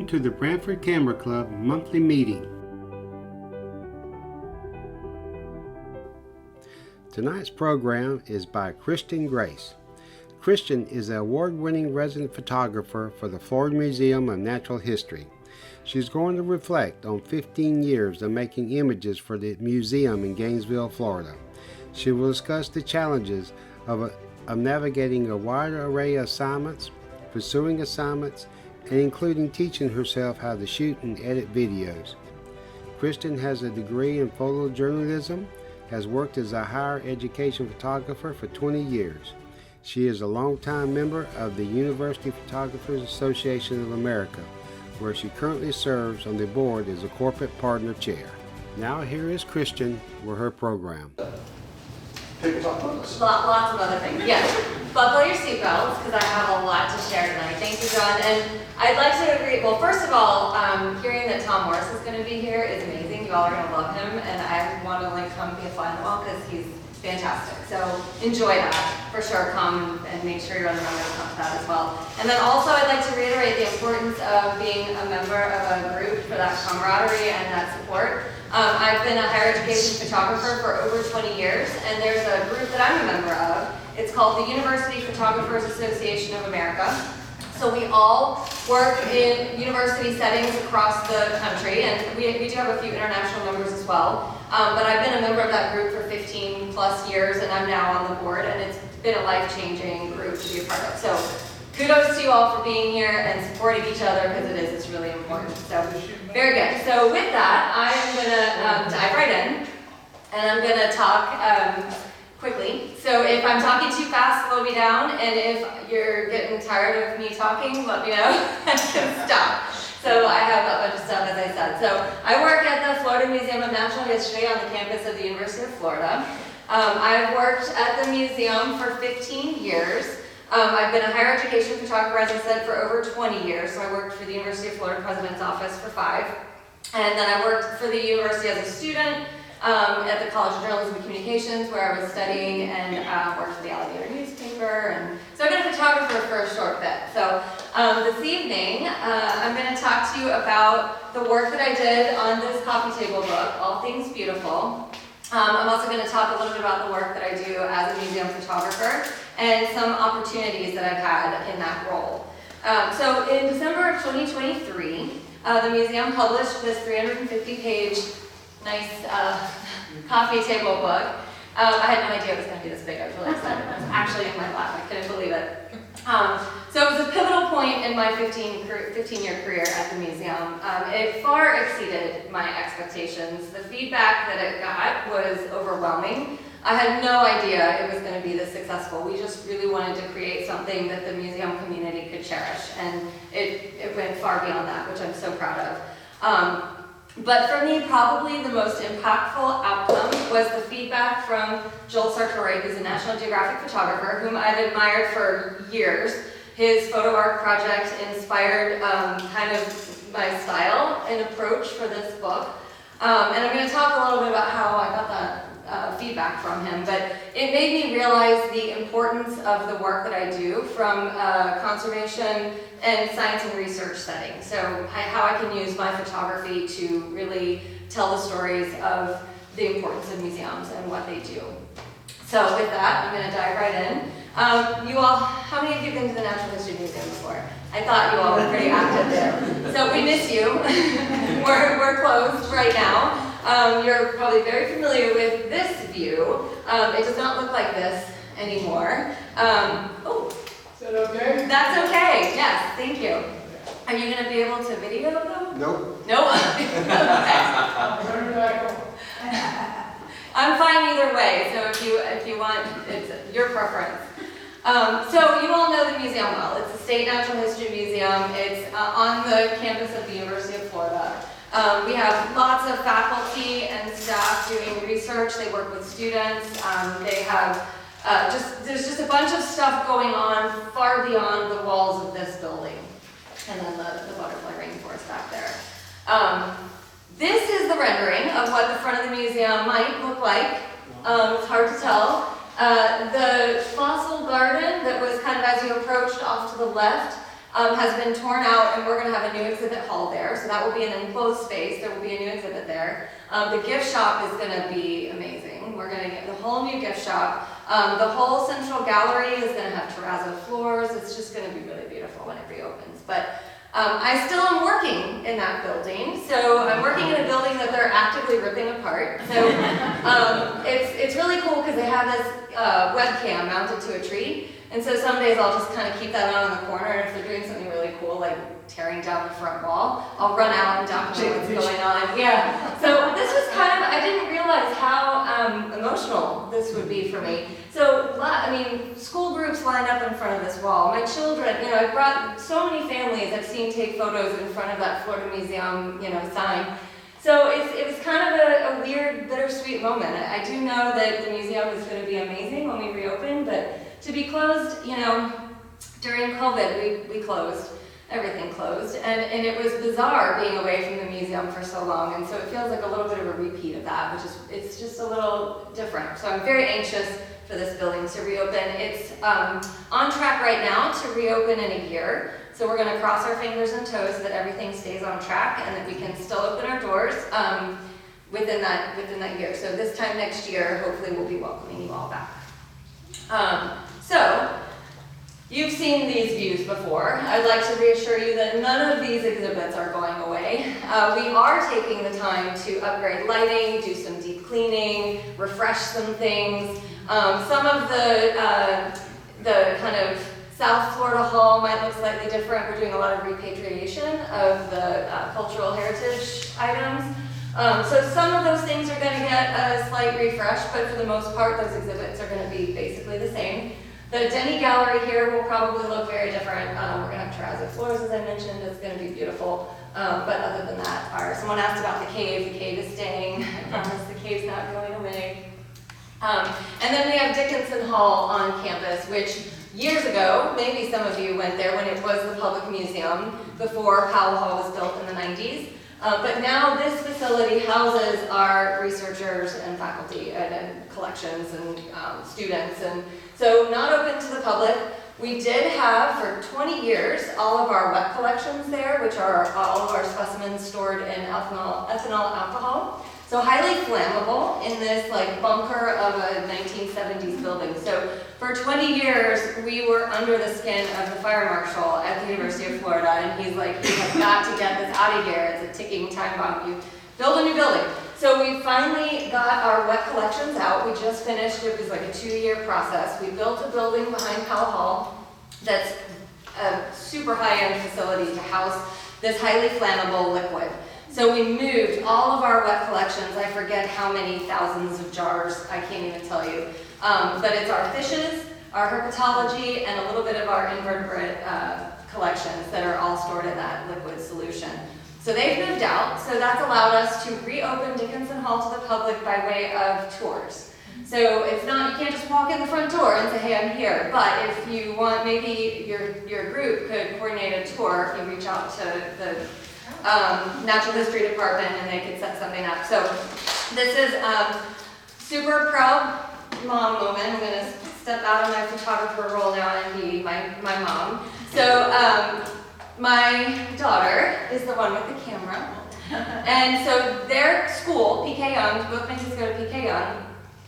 Welcome to the Brantford Camera Club monthly meeting. Tonight's program is by Christian Grace. Christian is an award-winning resident photographer for the Florida Museum of Natural History. She's going to reflect on 15 years of making images for the museum in Gainesville, Florida. She will discuss the challenges of navigating a wide array of assignments, pursuing assignments, and including teaching herself how to shoot and edit videos. Kristen has a degree in photojournalism, has worked as a higher education photographer for 20 years. She is a longtime member of the University Photographers Association of America, where she currently serves on the board as a corporate partner chair. Now here is Kristen with her program. Lots of other things. Yes. Buckle your seatbelts because I have a lot to share tonight. Thank you, John. And I'd like to agree. Well, first of all, hearing that Tom Morris is going to be here is amazing. You all are going to love him, and I want to come be a fly on the wall because he's fantastic. So enjoy that for sure. Come and make sure you're on the rundown for that as well. And then also, I'd like to reiterate the importance of being a member of a group for that camaraderie and that support. I've been a higher education photographer for over 20 years, and there's a group that I'm a member of. It's called the University Photographers Association of America. So we all work in university settings across the country, and we do have a few international members as well. But I've been a member of that group for 15 plus years, and I'm now on the board, and it's been a life-changing group to be a part of. So kudos to you all for being here and supporting each other, because it's really important. So very good. So with that, I'm gonna dive right in, and I'm gonna talk quickly. So if I'm talking too fast, slow me down, and if you're getting tired of me talking, let me know. I can stop. So I have a bunch of stuff, as I said. So I work at the Florida Museum of Natural History on the campus of the University of Florida. I've worked at the museum for 15 years. I've been a higher education photographer, as I said, for over 20 years. So I worked for the University of Florida President's Office for 5. And then I worked for the university as a student at the College of Journalism and Communications, where I was studying, and worked for the Alligator newspaper. And so I've been a photographer for a short bit. So this evening, I'm going to talk to you about the work that I did on this coffee table book, All Things Beautiful. I'm also going to talk a little bit about the work that I do as a museum photographer and some opportunities that I've had in that role. So in December of 2023, the museum published this 350-page nice coffee table book. I had no idea it was going to be this big. I was really excited. It was actually in my lap. I couldn't believe it. So it was a pivotal point in my 15-year career at the museum. It far exceeded my expectations. The feedback that it got was overwhelming. I had no idea it was going to be this successful. We just really wanted to create something that the museum community could cherish, and it went far beyond that, which I'm so proud of. But for me, probably the most impactful outcome was the feedback from Joel Sartore, who's a National Geographic photographer, whom I've admired for years. His photo art project inspired kind of my style and approach for this book. And I'm going to talk a little bit about how I got that feedback from him, but it made me realize the importance of the work that I do from conservation and science and research setting. So how I can use my photography to really tell the stories of the importance of museums and what they do. So with that, I'm going to dive right in. You all, how many of you have been to the Natural History Museum before? I thought you all were pretty active there. So we miss you. We're closed right now. You're probably very familiar with this view. It does not look like this anymore. Is that okay? That's okay. Yes, thank you. Are you going to be able to video them? Nope. No? I'm fine either way, so if you want, it's your preference. So you all know the museum well. It's the State Natural History Museum. It's on the campus of the University of Florida. We have lots of faculty and staff doing research. They work with students. They have there's just a bunch of stuff going on far beyond the walls of this building. And then the butterfly rainforest back there. This is the rendering of what the front of the museum might look like. It's hard to tell. The fossil garden that was kind of as you approached off to the left has been torn out, and we're going to have a new exhibit hall there. So that will be an enclosed space. There will be a new exhibit there. The gift shop is going to be amazing. We're going to get the whole new gift shop. The whole central gallery is going to have terrazzo floors. It's just going to be really beautiful when it reopens. But I still am working in that building. So I'm working in a building that they're actively ripping apart. So it's really cool because they have this webcam mounted to a tree. And so some days I'll just kind of keep that on in the corner, and if they're doing something really cool, like tearing down the front wall, I'll run out and document what's going on. Yeah. So this was kind of, I didn't realize how emotional this would be for me. So, I mean, school groups lined up in front of this wall. My children, you know, I brought so many families I've seen take photos in front of that Florida Museum, you know, sign. So it was kind of a weird, bittersweet moment. I do know that the museum is going to be amazing when we reopen, but to be closed, you know, during COVID, we closed. Everything closed. And it was bizarre being away from the museum for so long. And so it feels like a little bit of a repeat of that, which is, it's just a little different. So I'm very anxious for this building to reopen. It's on track right now to reopen in a year. So we're going to cross our fingers and toes that everything stays on track and that we can still open our doors within that year. So this time next year, hopefully we'll be welcoming you all back. So, you've seen these views before. I'd like to reassure you that none of these exhibits are going away. We are taking the time to upgrade lighting, do some deep cleaning, refresh some things. Some of the kind of South Florida Hall might look slightly different. We're doing a lot of repatriation of the cultural heritage items. So some of those things are going to get a slight refresh, but for the most part, those exhibits are going to be basically the same. The Denny Gallery here will probably look very different. We're going to have terrazzo floors, as I mentioned. It's going to be beautiful. But other than that, someone asked about the cave. The cave is staying. I promise the cave's not going away. And then we have Dickinson Hall on campus, which years ago, maybe some of you went there when it was the public museum before Powell Hall was built in the 90s. But now this facility houses our researchers and faculty and collections and students. And so not open to the public. We did have, for 20 years, all of our wet collections there, which are all of our specimens stored in ethanol alcohol. So highly flammable in this like bunker of a 1970s building. So for 20 years, we were under the skin of the fire marshal at the University of Florida, and he's like, you have got to get this out of here. It's a ticking time bomb. You build a new building. So we finally got our wet collections out. We just finished, it was like a 2-year process. We built a building behind Powell Hall that's a super high-end facility to house this highly flammable liquid. So we moved all of our wet collections. I forget how many thousands of jars, I can't even tell you. But it's our fishes, our herpetology, and a little bit of our invertebrate collections that are all stored in that liquid solution. So they've moved out, so that's allowed us to reopen Dickinson Hall to the public by way of tours. So it's not, you can't just walk in the front door and say, hey, I'm here. But if you want, maybe your group could coordinate a tour if you reach out to the Natural History Department and they could set something up. So this is super proud mom moment. I'm going to step out of my photographer role now and be my mom. So my daughter is the one with the camera. And so their school, PK Young, both my kids go to PK Young.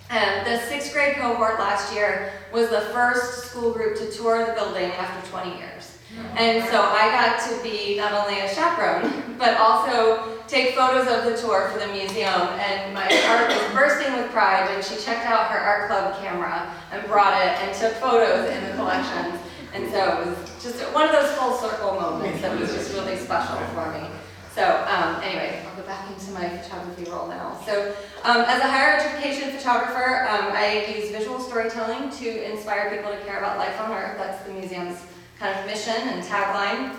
The 6th grade cohort last year was the first school group to tour the building after 20 years. And so I got to be not only a chaperone, but also take photos of the tour for the museum. And my heart was bursting with pride when she checked out her art club camera and brought it and took photos in the collections. And so it was just one of those full circle moments that was just really special for me. So anyway, I'll go back into my photography role now. So as a higher education photographer, I use visual storytelling to inspire people to care about life on Earth. That's the museum's kind of mission and tagline.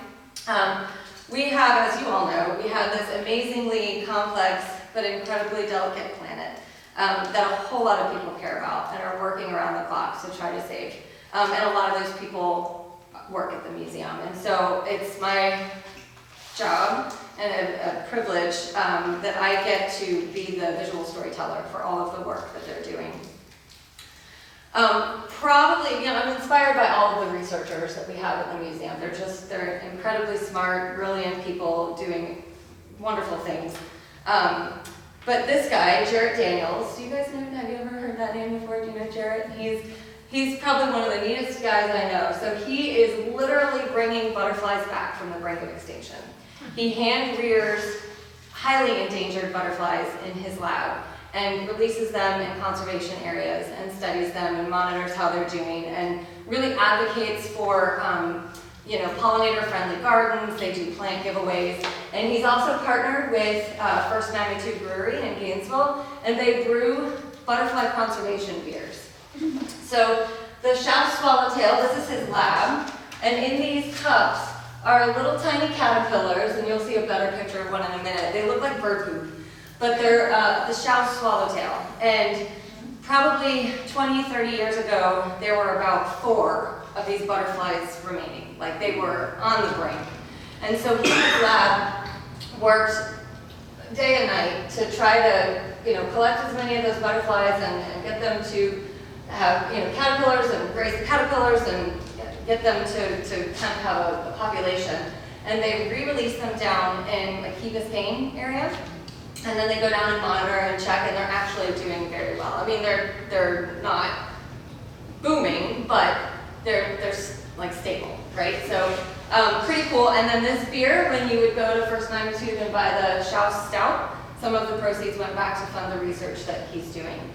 We have, as you all know, we have this amazingly complex but incredibly delicate planet that a whole lot of people care about and are working around the clock to try to save. And a lot of those people work at the museum. And so it's my job and a privilege that I get to be the visual storyteller for all of the work that they're doing. Probably, I'm inspired by all of the researchers that we have at the museum. They're incredibly smart, brilliant people doing wonderful things. But this guy, Jarrett Daniels, do you guys know him? Have you ever heard that name before? Do you know Jarrett? He's probably one of the neatest guys I know. So he is literally bringing butterflies back from the brink of extinction. He hand rears highly endangered butterflies in his lab and releases them in conservation areas and studies them and monitors how they're doing and really advocates for pollinator-friendly gardens. They do plant giveaways. And he's also partnered with First Magnitude Brewery in Gainesville, and they brew butterfly conservation beers. So the Schaus swallowtail, this is his lab, and in these cups are little tiny caterpillars, and you'll see a better picture of one in a minute. They look like bird poop, but they're the Schaus swallowtail. And probably 20, 30 years ago, there were about 4 of these butterflies remaining. Like they were on the brink. And so he in his lab worked day and night to try to collect as many of those butterflies and get them to have caterpillars and raise the caterpillars and get them to kind of have a population. And they re-release them down in like Key Biscayne area. And then they go down and monitor and check, and they're actually doing very well. I mean, they're not booming, but they're like stable, right? So pretty cool. And then this beer, when you would go to First Magnitude and buy the Schaus Stout, some of the proceeds went back to fund the research that he's doing.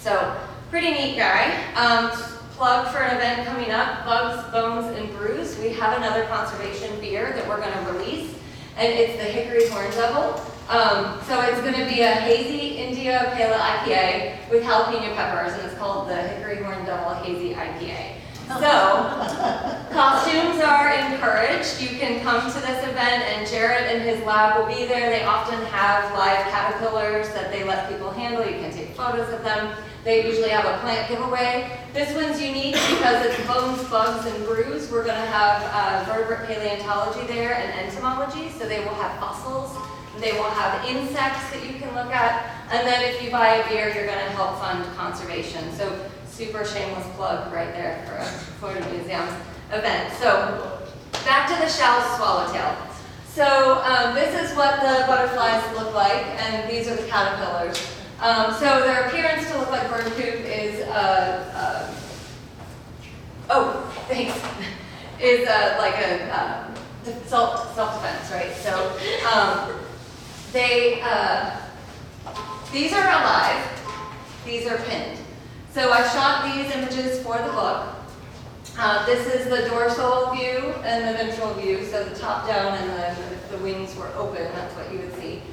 So pretty neat guy. Plug for an event coming up, Bugs, Bones, and Brews. We have another conservation beer that we're going to release, and it's the Hickory Horn Devil. So it's going to be a hazy India Pale IPA with jalapeno peppers, and it's called the Hickory Horn Devil Hazy IPA. So, costumes are encouraged. You can come to this event, and Jarrett and his lab will be there. They often have live caterpillars that they let people handle. You can take photos of them. They usually have a plant giveaway. This one's unique because it's Bones, Bugs, and Brews. We're going to have vertebrate paleontology there and entomology, so they will have fossils. They will have insects that you can look at. And then if you buy a beer, you're going to help fund conservation. So super shameless plug right there for a Florida Museum event. So back to the Schaus swallowtail. So this is what the butterflies look like, and these are the caterpillars. So their appearance to look like bird poop is, like a self-defense, right? So these are alive, these are pinned. So I shot these images for the book. This is the dorsal view and the ventral view, so the top down and the wings were open, that's what you would see.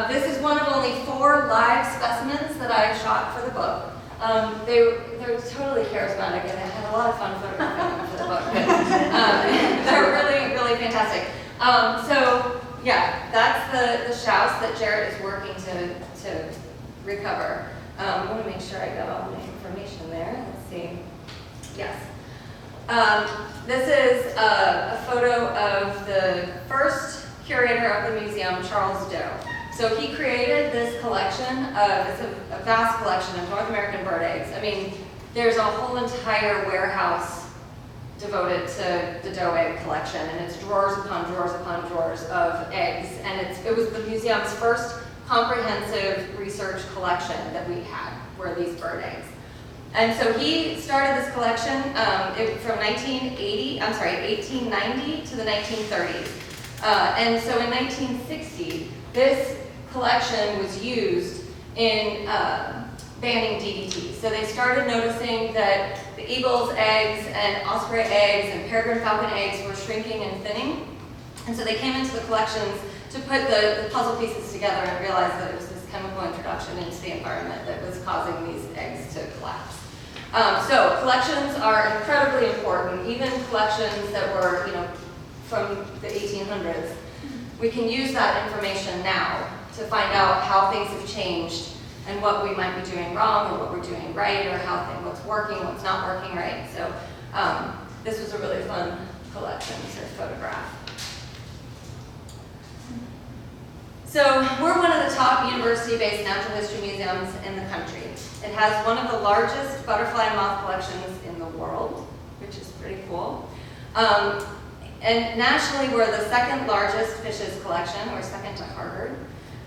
This is one of only 4 live specimens that I shot for the book. They're totally charismatic, and I had a lot of fun photographing them for the book. But, they're really, really fantastic. So yeah, that's the Schaus that Jarrett is working to recover. I want to make sure I got all the information there. Let's see. Yes. This is a photo of the first curator of the museum, Charles Doe. So he created this collection it's a vast collection of North American bird eggs. I mean, there's a whole entire warehouse devoted to the Doe egg collection, and it's drawers upon drawers upon drawers of eggs. And it was the museum's first comprehensive research collection that we had, were these bird eggs. And so he started this collection from 1890 to the 1930s. And so in 1960, this collection was used in banning DDT. So they started noticing that the eagle's eggs and osprey eggs and peregrine falcon eggs were shrinking and thinning. And so they came into the collections to put the puzzle pieces together and realized that it was this chemical introduction into the environment that was causing these eggs to collapse. So collections are incredibly important, even collections that were, from the 1800s. We can use that information now to find out how things have changed and what we might be doing wrong or what we're doing right, or what's working, what's not working right. So this was a really fun collection to photograph. So we're one of the top university-based natural history museums in the country. It has one of the largest butterfly and moth collections in the world, which is pretty cool. And nationally, we're the second largest fishes collection. We're second to Harvard.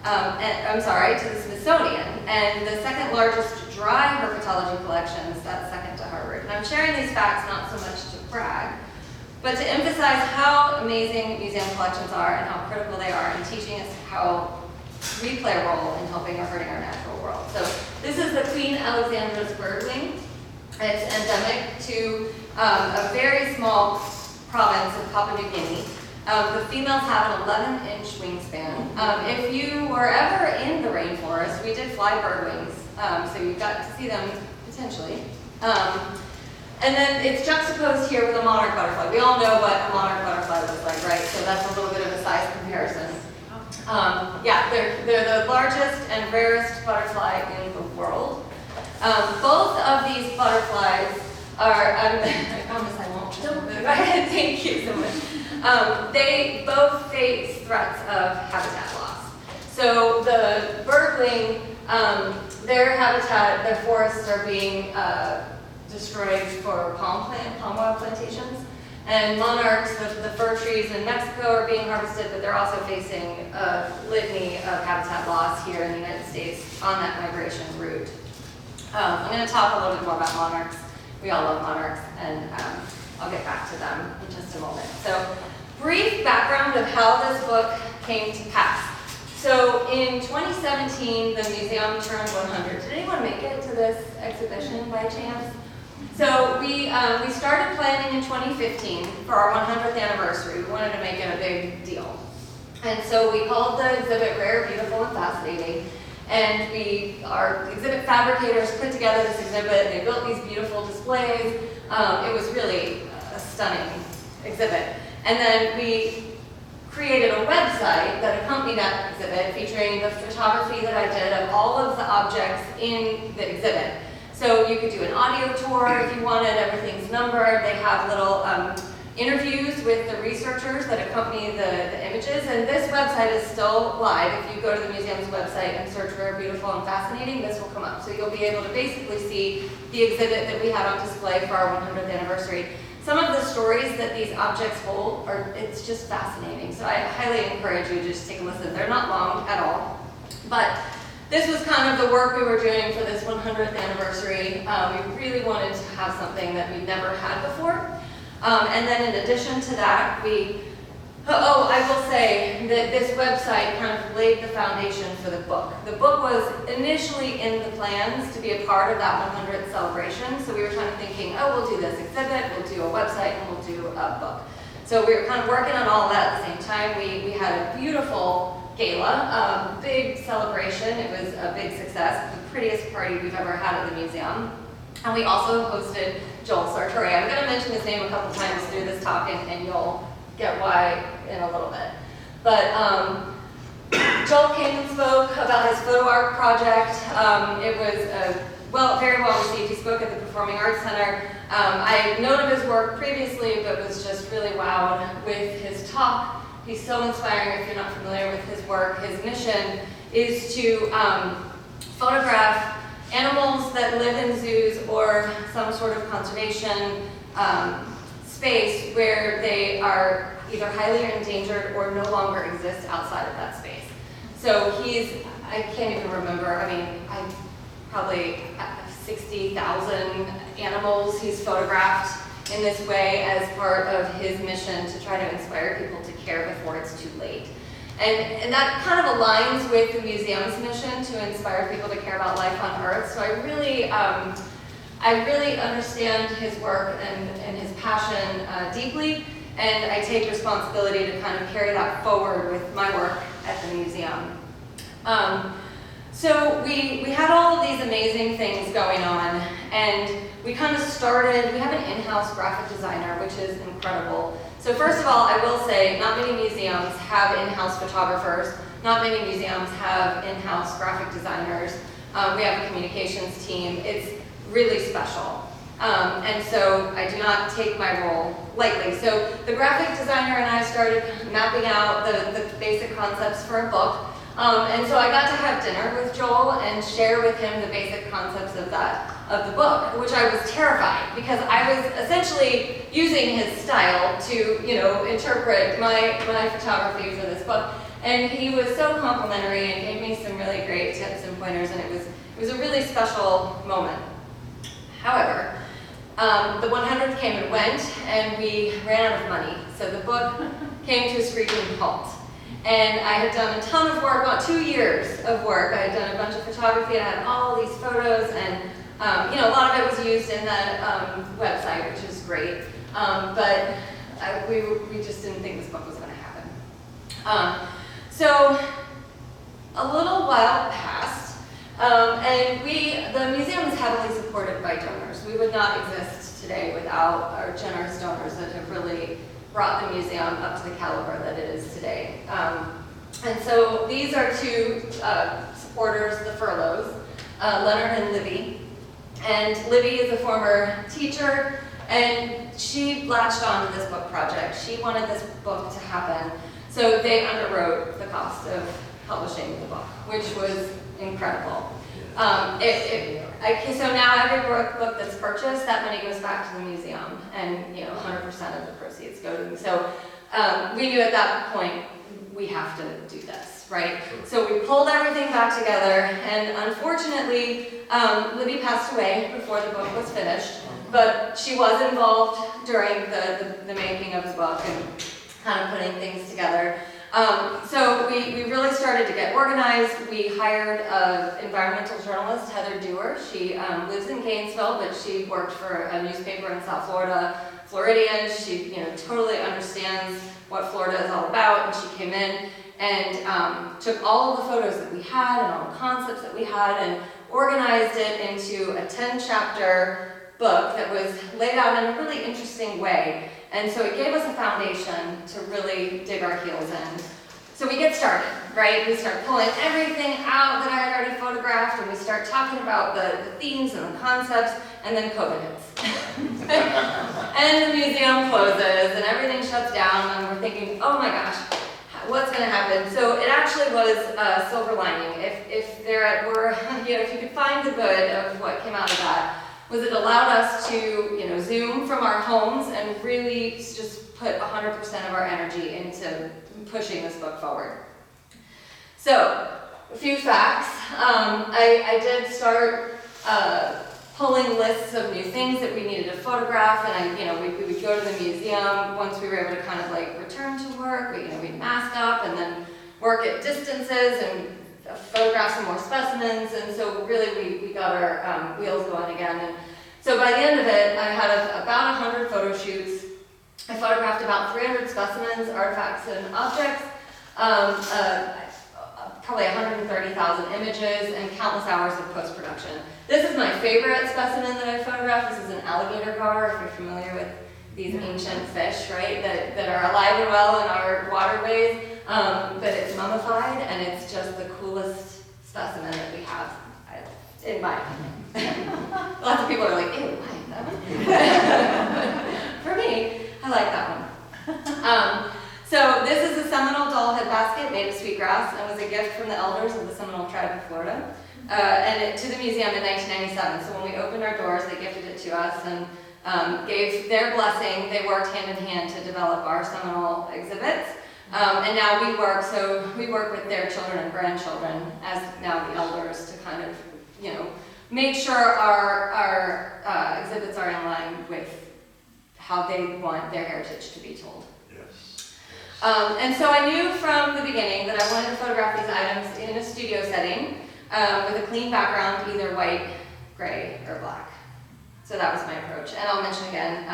To the Smithsonian. And the second largest dry herpetology collections, that's second to Harvard. And I'm sharing these facts not so much to brag, but to emphasize how amazing museum collections are and how critical they are in teaching us how we play a role in helping or hurting our natural world. So this is the Queen Alexandra's birdwing. It's endemic to a very small province of Papua New Guinea. The females have an 11-inch wingspan. If you were ever in the rainforest, we did fly birdwings, so you got to see them potentially. And then it's juxtaposed here with a monarch butterfly. We all know what a monarch butterfly looks like, right? So that's a little bit of a size comparison. Yeah, they're the largest and rarest butterfly in the world. Both of these butterflies are, I promise I won't. Thank you so much. They both face threats of habitat loss. So the birdwing, their habitat, their forests are being destroyed for palm oil plantations. And monarchs, the fir trees in Mexico are being harvested, but they're also facing a litany of habitat loss here in the United States on that migration route. I'm going to talk a little bit more about monarchs. We all love monarchs, and I'll get back to them in just a moment. So, brief background of how this book came to pass. So, in 2017, the museum turned 100. Did anyone make it to this exhibition by chance? So we started planning in 2015 for our 100th anniversary. We wanted to make it a big deal. And so we called the exhibit Rare, Beautiful, and Fascinating. And our exhibit fabricators put together this exhibit. They built these beautiful displays. It was really a stunning exhibit. And then we created a website that accompanied that exhibit featuring the photography that I did of all of the objects in the exhibit. So you could do an audio tour if you wanted, everything's numbered. They have little interviews with the researchers that accompany the images, and this website is still live. If you go to the museum's website and search Rare, Beautiful, and Fascinating, this will come up. So you'll be able to basically see the exhibit that we had on display for our 100th anniversary. Some of the stories that these objects hold it's just fascinating. So I highly encourage you to just take a listen. They're not long at all, but this was kind of the work we were doing for this 100th anniversary. We really wanted to have something that we'd never had before. And then in addition to that, I will say that this website kind of laid the foundation for the book. The book was initially in the plans to be a part of that 100th celebration. So we were kind of thinking, oh, we'll do this exhibit, we'll do a website, and we'll do a book. So we were kind of working on all of that at the same time. We had a beautiful gala, big celebration. It was a big success, the prettiest party we've ever had at the museum. And we also hosted Joel Sartori. I'm going to mention his name a couple times through this talk, and you'll get why in a little bit. But Joel came and spoke about his photo art project. It was very well received. He spoke at the Performing Arts Center. I had known of his work previously, but was just really wowed with his talk. He's so inspiring if you're not familiar with his work. His mission is to photograph animals that live in zoos or some sort of conservation space where they are either highly endangered or no longer exist outside of that space. So I can't even remember, I probably 60,000 animals he's photographed in this way as part of his mission to try to inspire people to care before it's too late. And that kind of aligns with the museum's mission to inspire people to care about life on Earth. So I really understand his work and his passion deeply, and I take responsibility to kind of carry that forward with my work at the museum. So we had all of these amazing things going on, and we kind of started, we have an in-house graphic designer, which is incredible. So first of all, I will say, not many museums have in-house photographers, not many museums have in-house graphic designers. We have a communications team. It's really special. And so I do not take my role lightly. So the graphic designer and I started mapping out the basic concepts for a book. And so I got to have dinner with Joel and share with him the basic concepts of the book, which I was terrified because I was essentially using his style to, interpret my photography for this book. And he was so complimentary and gave me some really great tips and pointers, and it was a really special moment. However, the 100th came and went, and we ran out of money. So the book came to a screeching halt. And I had done a ton of work, about 2 years of work. I had done a bunch of photography, and I had all these photos, and a lot of it was used in that website, which is great. But we just didn't think this book was going to happen. So a little while passed, and the museum is heavily supported by donors. We would not exist today without our generous donors that have really brought the museum up to the caliber that it is today. And so these are two supporters, the Furloughs, Leonard and Libby. And Libby is a former teacher, and she latched on to this book project. She wanted this book to happen, so they underwrote the cost of publishing the book, which was incredible. So now every book that's purchased, that money goes back to the museum, and 100% of the proceeds go to them. So we knew at that point we have to do this, right? So we pulled everything back together, and unfortunately, Libby passed away before the book was finished, but she was involved during the making of the book and kind of putting things together. So we really started to get organized. We hired an environmental journalist, Heather Dewar. She lives in Gainesville, but she worked for a newspaper in South Florida, Floridian. She totally understands what Florida is all about, and she came in and took all of the photos that we had and all the concepts that we had and organized it into a 10-chapter book that was laid out in a really interesting way. And so it gave us a foundation to really dig our heels in. So we get started, right? We start pulling everything out that I had already photographed, and we start talking about the themes and the concepts, and then COVID hits. And the museum closes, and everything shuts down, and we're thinking, oh my gosh, what's going to happen? So it actually was a silver lining. If you could find the good of what came out of that, was it allowed us to, Zoom from our homes and really just put 100% of our energy into pushing this book forward. So, a few facts. I did start pulling lists of new things that we needed to photograph, and we would go to the museum once we were able to kind of like return to work. We'd mask up and then work at distances and photograph some more specimens, and so really we got our wheels going again. And so by the end of it, I had about 100 photo shoots. I photographed about 300 specimens, artifacts, and objects, probably 130,000 images, and countless hours of post-production. This is my favorite specimen that I photographed. This is an alligator gar, if you're familiar with these ancient fish, right, that are alive and well in our waterways. But it's mummified, and it's just the coolest specimen that we have, in my opinion. Lots of people are like, ew, why that one? For me, I like that one. So this is a Seminole doll head basket made of sweetgrass, and was a gift from the elders of the Seminole tribe of Florida, to the museum in 1997. So when we opened our doors, they gifted it to us and gave their blessing. They worked hand in hand to develop our Seminole exhibits. And now we work with their children and grandchildren as now the elders to kind of, make sure our exhibits are in line with how they want their heritage to be told. Yes. And so I knew from the beginning that I wanted to photograph these items in a studio setting with a clean background, either white, gray, or black. So that was my approach. And I'll mention again,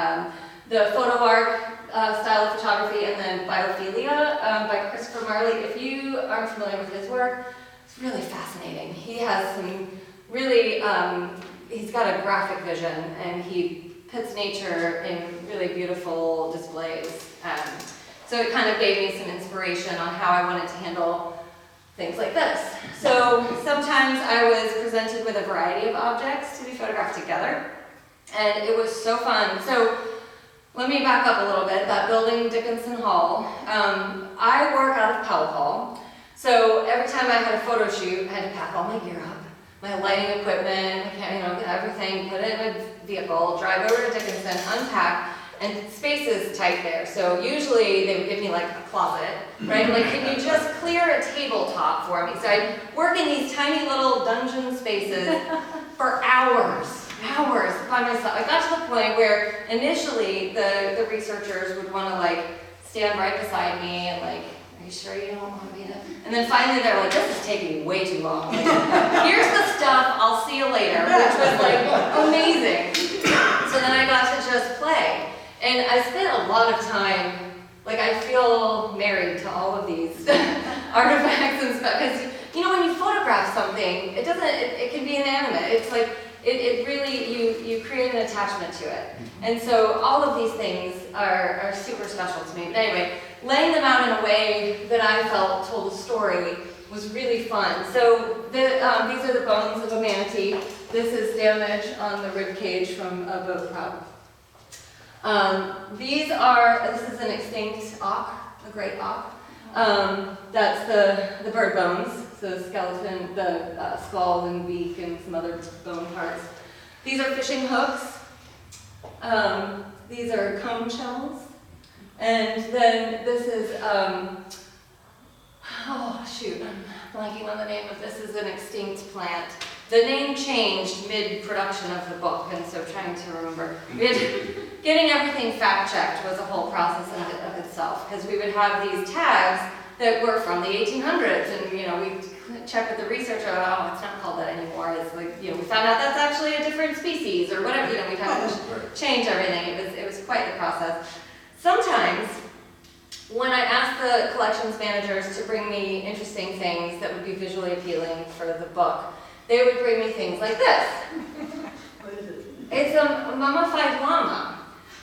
the photo art style of photography and then biophilia by Christopher Marley. If you aren't familiar with his work, it's really fascinating. He has some really, he's got a graphic vision, and he puts nature in really beautiful displays. So it kind of gave me some inspiration on how I wanted to handle things like this. So sometimes I was presented with a variety of objects to be photographed together, and it was so fun. So let me back up a little bit. That building, Dickinson Hall, I work out of Powell Hall. So every time I had a photo shoot, I had to pack all my gear up, my lighting equipment, get everything, put it in a vehicle, drive over to Dickinson, unpack, and space is tight there. So usually they would give me like a closet, right? Like, can you just clear a tabletop for me? So I'd work in these tiny little dungeon spaces for hours by myself. I got to the point where initially the researchers would want to like stand right beside me and like, are you sure you don't want me to? And then finally they're like, this is taking way too long. Like, here's the stuff, I'll see you later, which was like amazing. So then I got to just play. And I spent a lot of time, like I feel married to all of these artifacts and stuff. Because, when you photograph something, it can be inanimate. It's like, it really, you create an attachment to it. And so all of these things are super special to me. But anyway, laying them out in a way that I felt told a story was really fun. So these are the bones of a manatee. This is damage on the rib cage from a boat prop. This is an extinct auk, a great auk. That's the bird bones, so the skeleton, the skull and beak and some other bone parts. These are fishing hooks. These are comb shells. And then this is, I'm blanking on the name of this. Is an extinct plant. The name changed mid-production of the book, and so trying to remember. Getting everything fact-checked was a whole process of itself, because we would have these tags that were from the 1800s, and we check with the researcher, oh, it's not called that anymore. It's like, we found out that's actually a different species, or whatever, we'd have to change everything. It was quite the process. Sometimes, when I asked the collections managers to bring me interesting things that would be visually appealing for the book, they would bring me things like this. What is it? It's a mummified llama.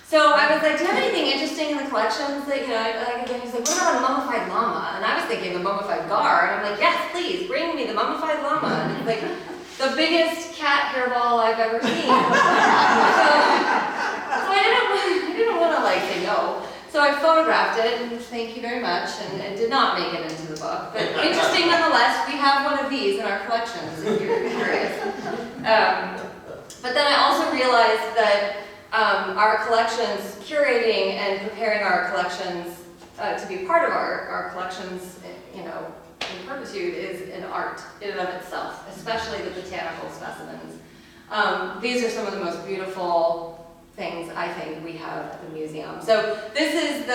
So I was like, do you have anything interesting in the collections that, he's like, what about a mummified llama? And I was thinking a mummified gar, and I'm like, yes, please, bring me the mummified llama. And he's like, the biggest cat hairball I've ever seen. So I didn't want to like say no. So I photographed it, and thank you very much, and it did not make it into the book. But interesting nonetheless, we have one of these in our collections, if you're curious. But then I also realized that our collections, curating and preparing our collections to be part of our collections, in perpetuity, is an art in and of itself, especially the botanical specimens. These are some of the most beautiful things I think we have at the museum. So this is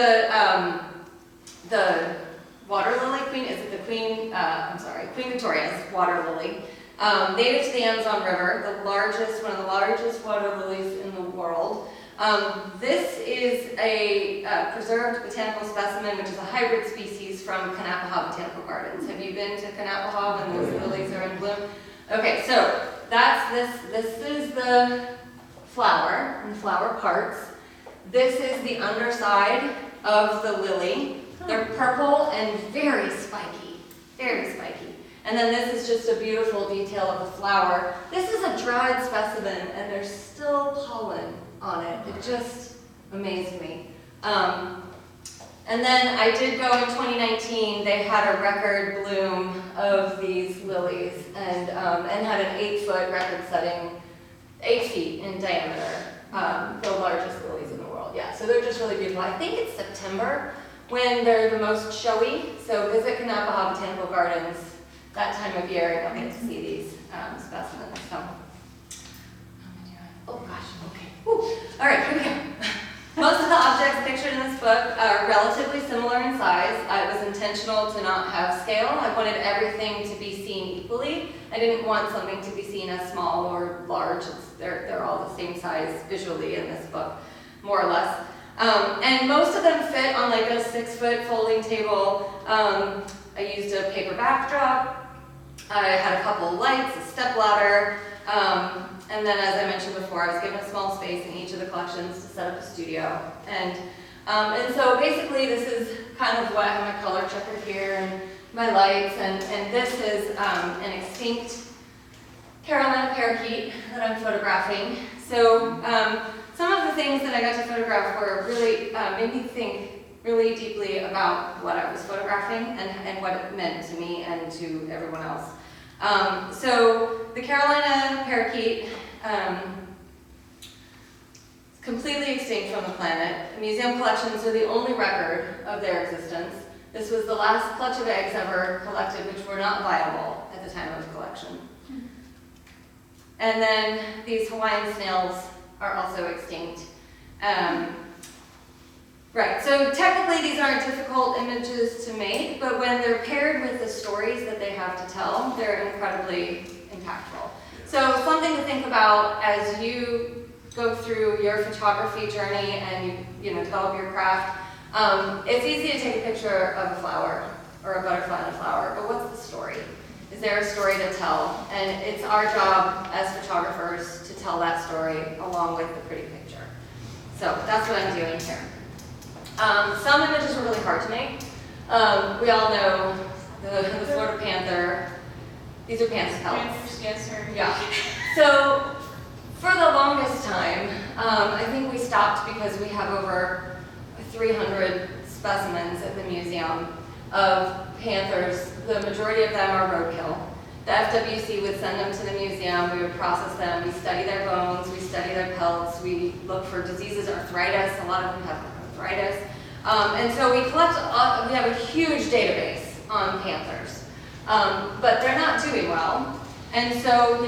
the water lily queen. Is it the Queen Victoria's water lily, native to the Amazon River, one of the largest water lilies in the world. This is a preserved botanical specimen, which is a hybrid species from Kanapaha Botanical Gardens. Have you been to Kanapaha when those lilies are in bloom? Okay, so that's this is the flower and flower parts. This is the underside of the lily. They're purple and very spiky, very spiky. And then this is just a beautiful detail of the flower. This is a dried specimen, and there's still pollen on it. It just amazed me. And then I did go in 2019. They had a record bloom of these lilies, and had an 8-foot record-setting, 8 feet in diameter, the largest lilies in the world. Yeah, so they're just really beautiful. I think it's September when they're the most showy. So visit Kanapaha Botanical Gardens that time of year, and you'll get to see these specimens. So, oh gosh, okay. Woo. All right, here we go. Most of the objects pictured in this book are relatively similar in size. It was intentional to not have scale. I wanted everything to be seen equally. I didn't want something to be seen as small or large. They're all the same size visually in this book, more or less. And most of them fit on like a 6-foot folding table. I used a paper backdrop. I had a couple of lights, a stepladder, and then, as I mentioned before, I was given a small space in each of the collections to set up a studio. And so basically this is kind of what I have my color checker here and my lights, and this is an extinct Carolina parakeet that I'm photographing. So some of the things that I got to photograph were really, made me think really deeply about what I was photographing and what it meant to me and to everyone else. So the Carolina parakeet, completely extinct from the planet. Museum collections are the only record of their existence. This was the last clutch of eggs ever collected, which were not viable at the time of collection. And then these Hawaiian snails are also extinct. Right, so technically these aren't difficult images to make, but when they're paired with the stories that they have to tell, they're incredibly impactful. So something to think about as you go through your photography journey and you develop your craft. It's easy to take a picture of a flower or a butterfly and a flower, but what's the story? Is there a story to tell? And it's our job as photographers to tell that story along with the pretty picture. So that's what I'm doing here. Some images were really hard to make. We all know the Florida panther. These are panther pelts. Panthers, yes, sir. Yeah. So for the longest time, I think we stopped because we have over 300 specimens at the museum of panthers. The majority of them are roadkill. The FWC would send them to the museum, we would process them, we study their bones, we study their pelts, we look for diseases, arthritis, a lot of them have arthritis. And so we we have a huge database on panthers, but they're not doing well. And so,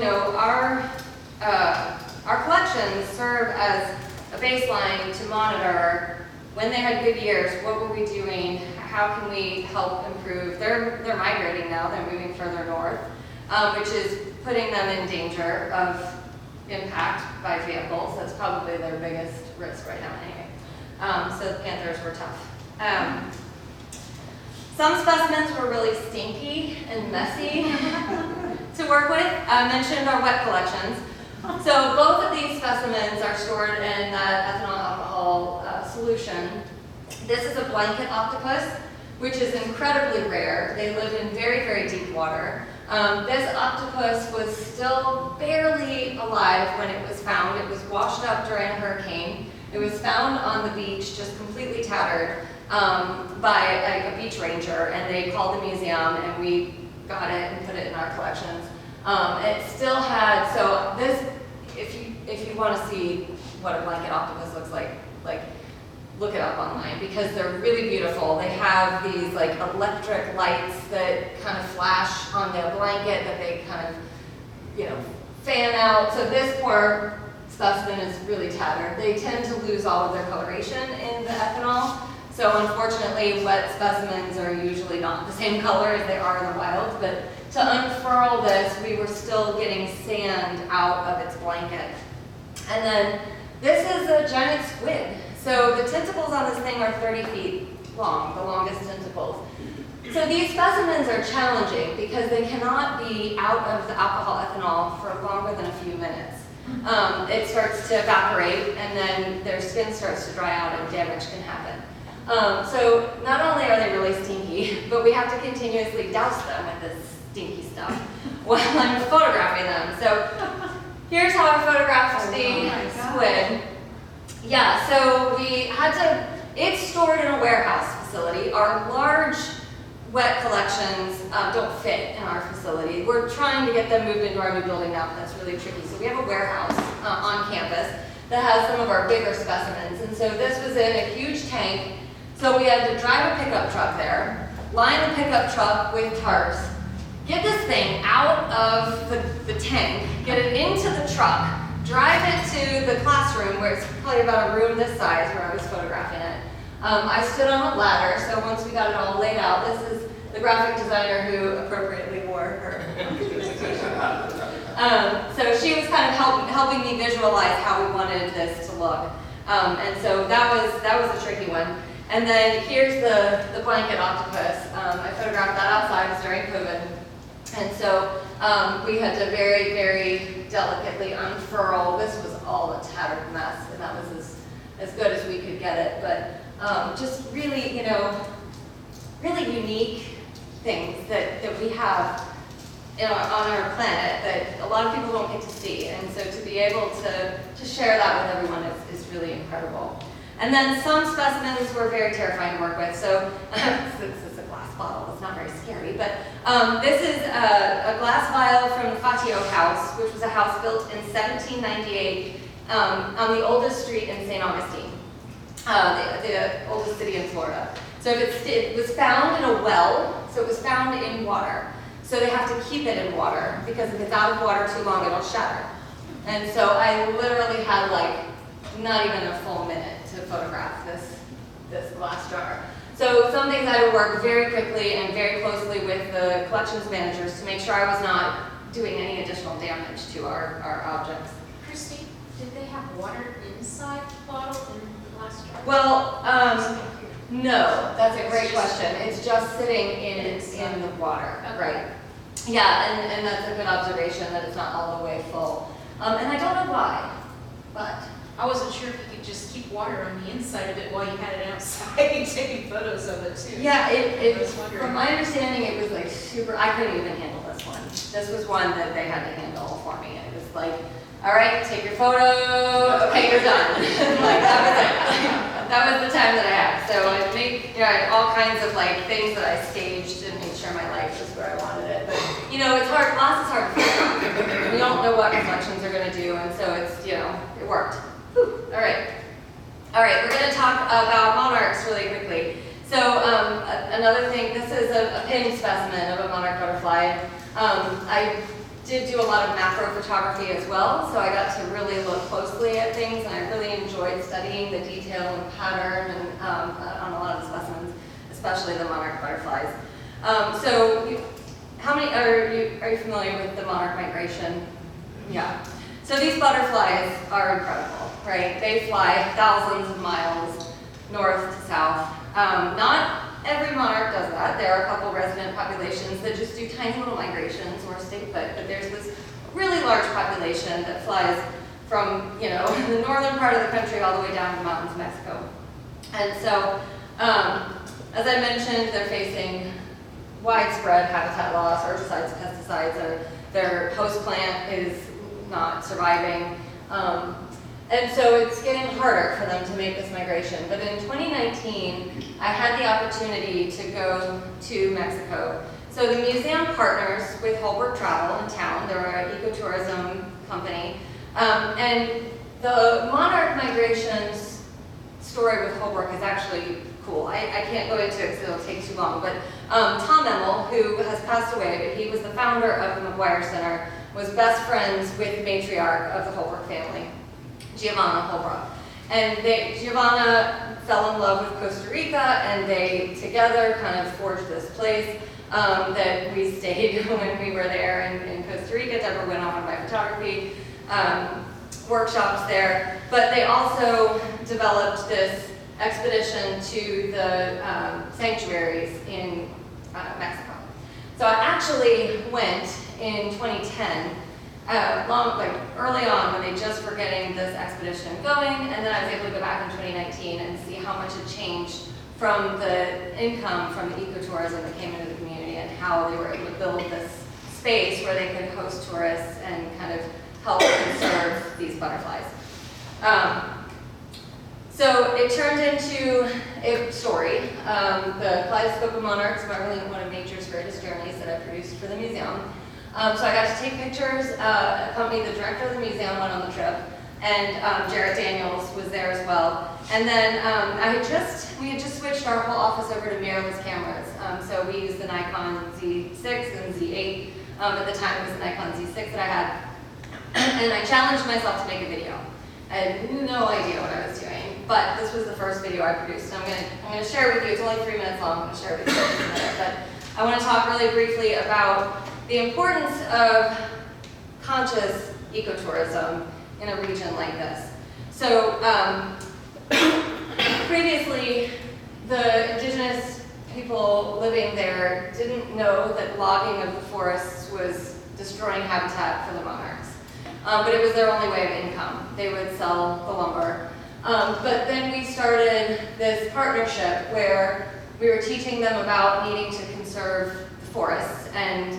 our collections serve as a baseline to monitor when they had good years, what were we doing, how can we help improve. They're migrating now, they're moving further north, which is putting them in danger of impact by vehicles. That's probably their biggest risk right now anyway. So the panthers were tough. Some specimens were really stinky and messy to work with. I mentioned our wet collections. So both of these specimens are stored in that ethanol alcohol solution. This is a blanket octopus, which is incredibly rare. They live in very, very deep water. This octopus was still barely alive when it was found. It was washed up during a hurricane. It was found on the beach, just completely tattered, by a beach ranger, and they called the museum, and we got it and put it in our collections. It still had, so this, if you want to see what a blanket octopus looks like, look it up online, because they're really beautiful. They have these electric lights that kind of flash on the blanket that they kind of, fan out. So this poor specimen is really tattered. They tend to lose all of their coloration in the ethanol. So unfortunately, wet specimens are usually not the same color as they are in the wild, but to unfurl this, we were still getting sand out of its blanket. And then this is a giant squid. So the tentacles on this thing are 30 feet long, the longest tentacles. So these specimens are challenging because they cannot be out of the alcohol ethanol for longer than a few minutes. It starts to evaporate, and then their skin starts to dry out and damage can happen. So not only are they really stinky, but we have to continuously douse them with this stinky stuff while I'm photographing them. So here's how I photographed the squid. Yeah, so we had to, it's stored in a warehouse facility. Our large wet collections don't fit in our facility. We're trying to get them moved into our new building now, but that's really tricky. So we have a warehouse on campus that has some of our bigger specimens. And so this was in a huge tank. So we had to drive a pickup truck there, line the pickup truck with tarps, get this thing out of the tank, get it into the truck, drive it to the classroom where it's probably about a room this size where I was photographing it. I stood on a ladder, so once we got it all laid out, this is the graphic designer who appropriately wore her so she was kind of helping me visualize how we wanted this to look. And so that was a tricky one. And then here's the blanket octopus. I photographed that outside, it was during COVID. And so we had to very, very delicately unfurl. This was all a tattered mess, and that was as good as we could get it. But just really, really unique things that we have on our planet that a lot of people don't get to see. And so to be able to share that with everyone is really incredible. And then some specimens were very terrifying to work with. So this is a glass bottle, it's not very scary, but this is a glass vial from the Fatio House, which was a house built in 1798 on the oldest street in St. Augustine, the oldest city in Florida. So it was found in a well, so it was found in water. So they have to keep it in water, because if it's out of water too long, it'll shatter. And so I literally had like not even a full minute to photograph this glass jar. So some things I had to work very quickly and very closely with the collections managers to make sure I was not doing any additional damage to our objects. Christy, did they have water inside the bottle in the glass jar? Well, no, that's a great question. It's just sitting in the water, Okay. right? Yeah, and that's a good observation that it's not all the way full. And I don't know why, but I wasn't sure if you could just keep water on the inside of it while you had it outside taking photos of it too. yeah, I was wondering. from my understanding, it was like super, I couldn't even handle this one. This was one that they had to handle for me. It was like, all right, take your photo, okay, you're done. Like, that was it. That was the time that I had. So I made, I had all kinds of like things that I staged and made sure my life was where I wanted it. But it's hard, glass is hard to figure out. We don't know what reflections are gonna do, and so it's, it worked. Whew. All right, we're gonna talk about monarchs really quickly. So another thing, this is a pin specimen of a monarch butterfly. I did do a lot of macro photography as well, so I got to really look closely at things, and I really enjoyed studying the detail and pattern and on a lot of the specimens, especially the monarch butterflies. How many are you familiar with the monarch migration? Yeah. So these butterflies are incredible, right? They fly thousands of miles north to south. Not every monarch does that. There are a couple resident populations that just do tiny little migrations or stay put, but there's this really large population that flies from, the northern part of the country all the way down to the mountains of Mexico. And so, as I mentioned, they're facing widespread habitat loss, herbicides, pesticides, or their host plant is not surviving. And so it's getting harder for them to make this migration. But in 2019, I had the opportunity to go to Mexico. So the museum partners with Holbrook Travel in town. They're an ecotourism company. And the monarch migrations story with Holbrook is actually cool. I can't go into it because it'll take too long. But Tom Emmel, who has passed away, but he was the founder of the McGuire Center, was best friends with the matriarch of the Holbrook family, Giovanna Holbrook. And Giovanna fell in love with Costa Rica, and they together kind of forged this place that we stayed when we were there in Costa Rica. Deborah went on my photography workshops there. But they also developed this expedition to the sanctuaries in Mexico. So I actually went in 2010, early on when they just were getting this expedition going, and then I was able to go back in 2019 and see how much had changed from the income from the ecotourism that came into the community and how they were able to build this space where they could host tourists and kind of help conserve these butterflies. So it turned into a story. The Kaleidoscope of Monarchs, one of nature's greatest journeys that I produced for the museum. So I got to take pictures, accompany the director of the museum, went on the trip, and Jarrett Daniels was there as well. And then we had just switched our whole office over to mirrorless cameras. So we used the Nikon Z6 and Z8. At the time it was the Nikon Z6 that I had. And I challenged myself to make a video. I had no idea what I was doing, but this was the first video I produced. I'm gonna share it with you. It's only 3 minutes long. I'm gonna share it with you in a minute, but I want to talk really briefly about the importance of conscious ecotourism in a region like this. So previously, the indigenous people living there didn't know that logging of the forests was destroying habitat for the monarchs. But it was their only way of income. They would sell the lumber. But then we started this partnership where we were teaching them about needing to conserve the forests and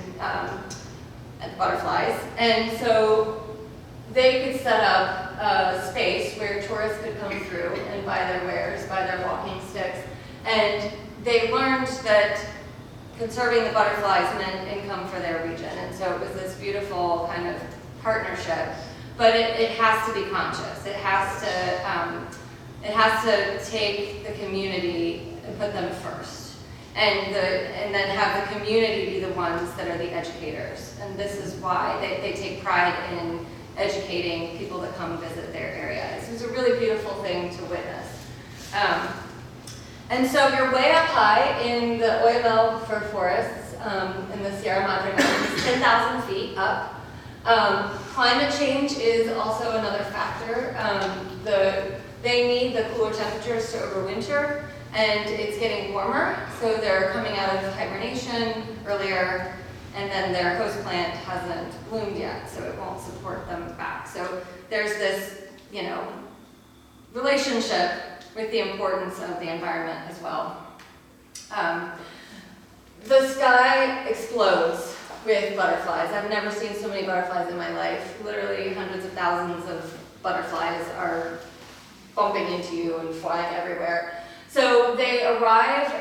the butterflies. And so they could set up a space where tourists could come through and buy their wares, buy their walking sticks. And they learned that conserving the butterflies meant income for their region. And so it was this beautiful kind of partnership. But it has to be conscious. It has to take the community and put them first. And then have the community be the ones that are the educators. And this is why they take pride in educating people that come visit their area. It's a really beautiful thing to witness. And so you're way up high in the Oyamel fir forests in the Sierra Madre Mountains, 10,000 feet up. Climate change is also another factor. They need the cooler temperatures to overwinter, and it's getting warmer, so they're coming out of hibernation earlier, and then their host plant hasn't bloomed yet, so it won't support them back. So there's this, relationship with the importance of the environment as well. The sky explodes with butterflies. I've never seen so many butterflies in my life. Literally hundreds of thousands of butterflies are bumping into you and flying everywhere. So they arrive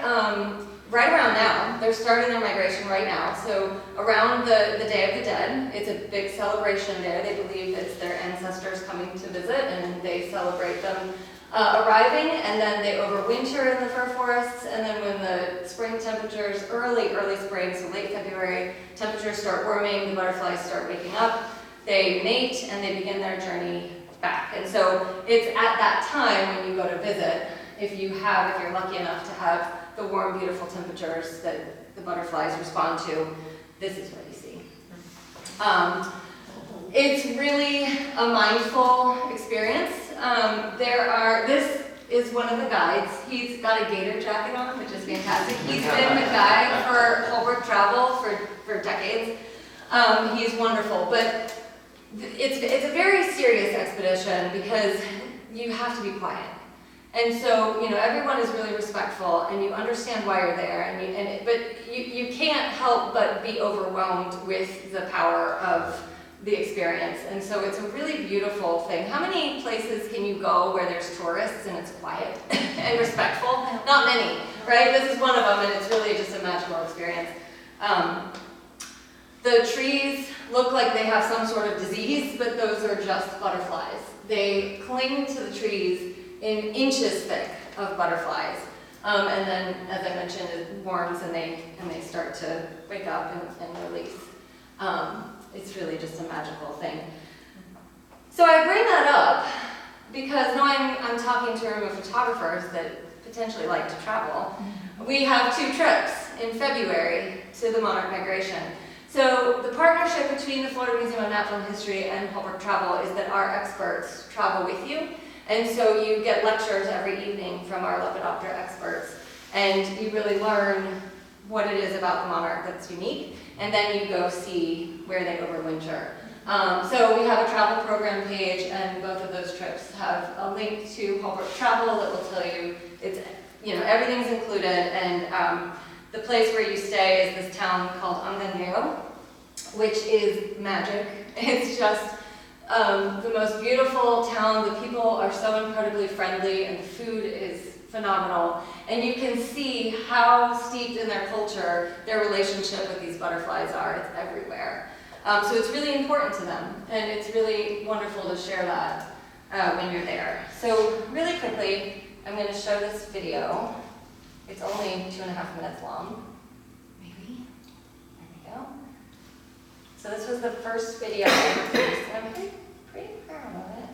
right around now. They're starting their migration right now. So around the Day of the Dead, it's a big celebration there. They believe it's their ancestors coming to visit, and they celebrate them arriving, and then they overwinter in the fir forests, and then when the spring temperatures, early spring, so late February, temperatures start warming, the butterflies start waking up, they mate, and they begin their journey back. And so it's at that time when you go to visit, if you're lucky enough to have the warm, beautiful temperatures that the butterflies respond to, this is what you see. It's really a mindful experience. This is one of the guides. He's got a gator jacket on, which is fantastic. He's been a guide for Holbrook Travel for decades. He's wonderful, but it's a very serious expedition because you have to be quiet. And so, everyone is really respectful, and you understand why you're there, but you can't help but be overwhelmed with the power of the experience. And so it's a really beautiful thing. How many places can you go where there's tourists and it's quiet and respectful? Not many, right? This is one of them, and it's really just a magical experience. The trees look like they have some sort of disease, but those are just butterflies. They cling to the trees in inches thick of butterflies. And then, as I mentioned, it warms and they start to wake up and release. It's really just a magical thing. So I bring that up because knowing I'm talking to a room of photographers that potentially like to travel, we have 2 trips in February to the monarch migration. So the partnership between the Florida Museum of Natural History and Holbrook Travel is that our experts travel with you. And so you get lectures every evening from our Lepidoptera experts, and you really learn what it is about the monarch that's unique, and then you go see where they overwinter. So we have a travel program page, and both of those trips have a link to Holbrook Travel that will tell you everything's included, and the place where you stay is this town called Angandeo, which is magic. It's just the most beautiful town. The people are so incredibly friendly, and the food is phenomenal. And you can see how steeped in their culture their relationship with these butterflies are. It's everywhere. So it's really important to them, and it's really wonderful to share that when you're there. So really quickly, I'm going to show this video. It's only 2.5 minutes long. Maybe. There we go. So this was the first video I produced, and I'm pretty proud of it.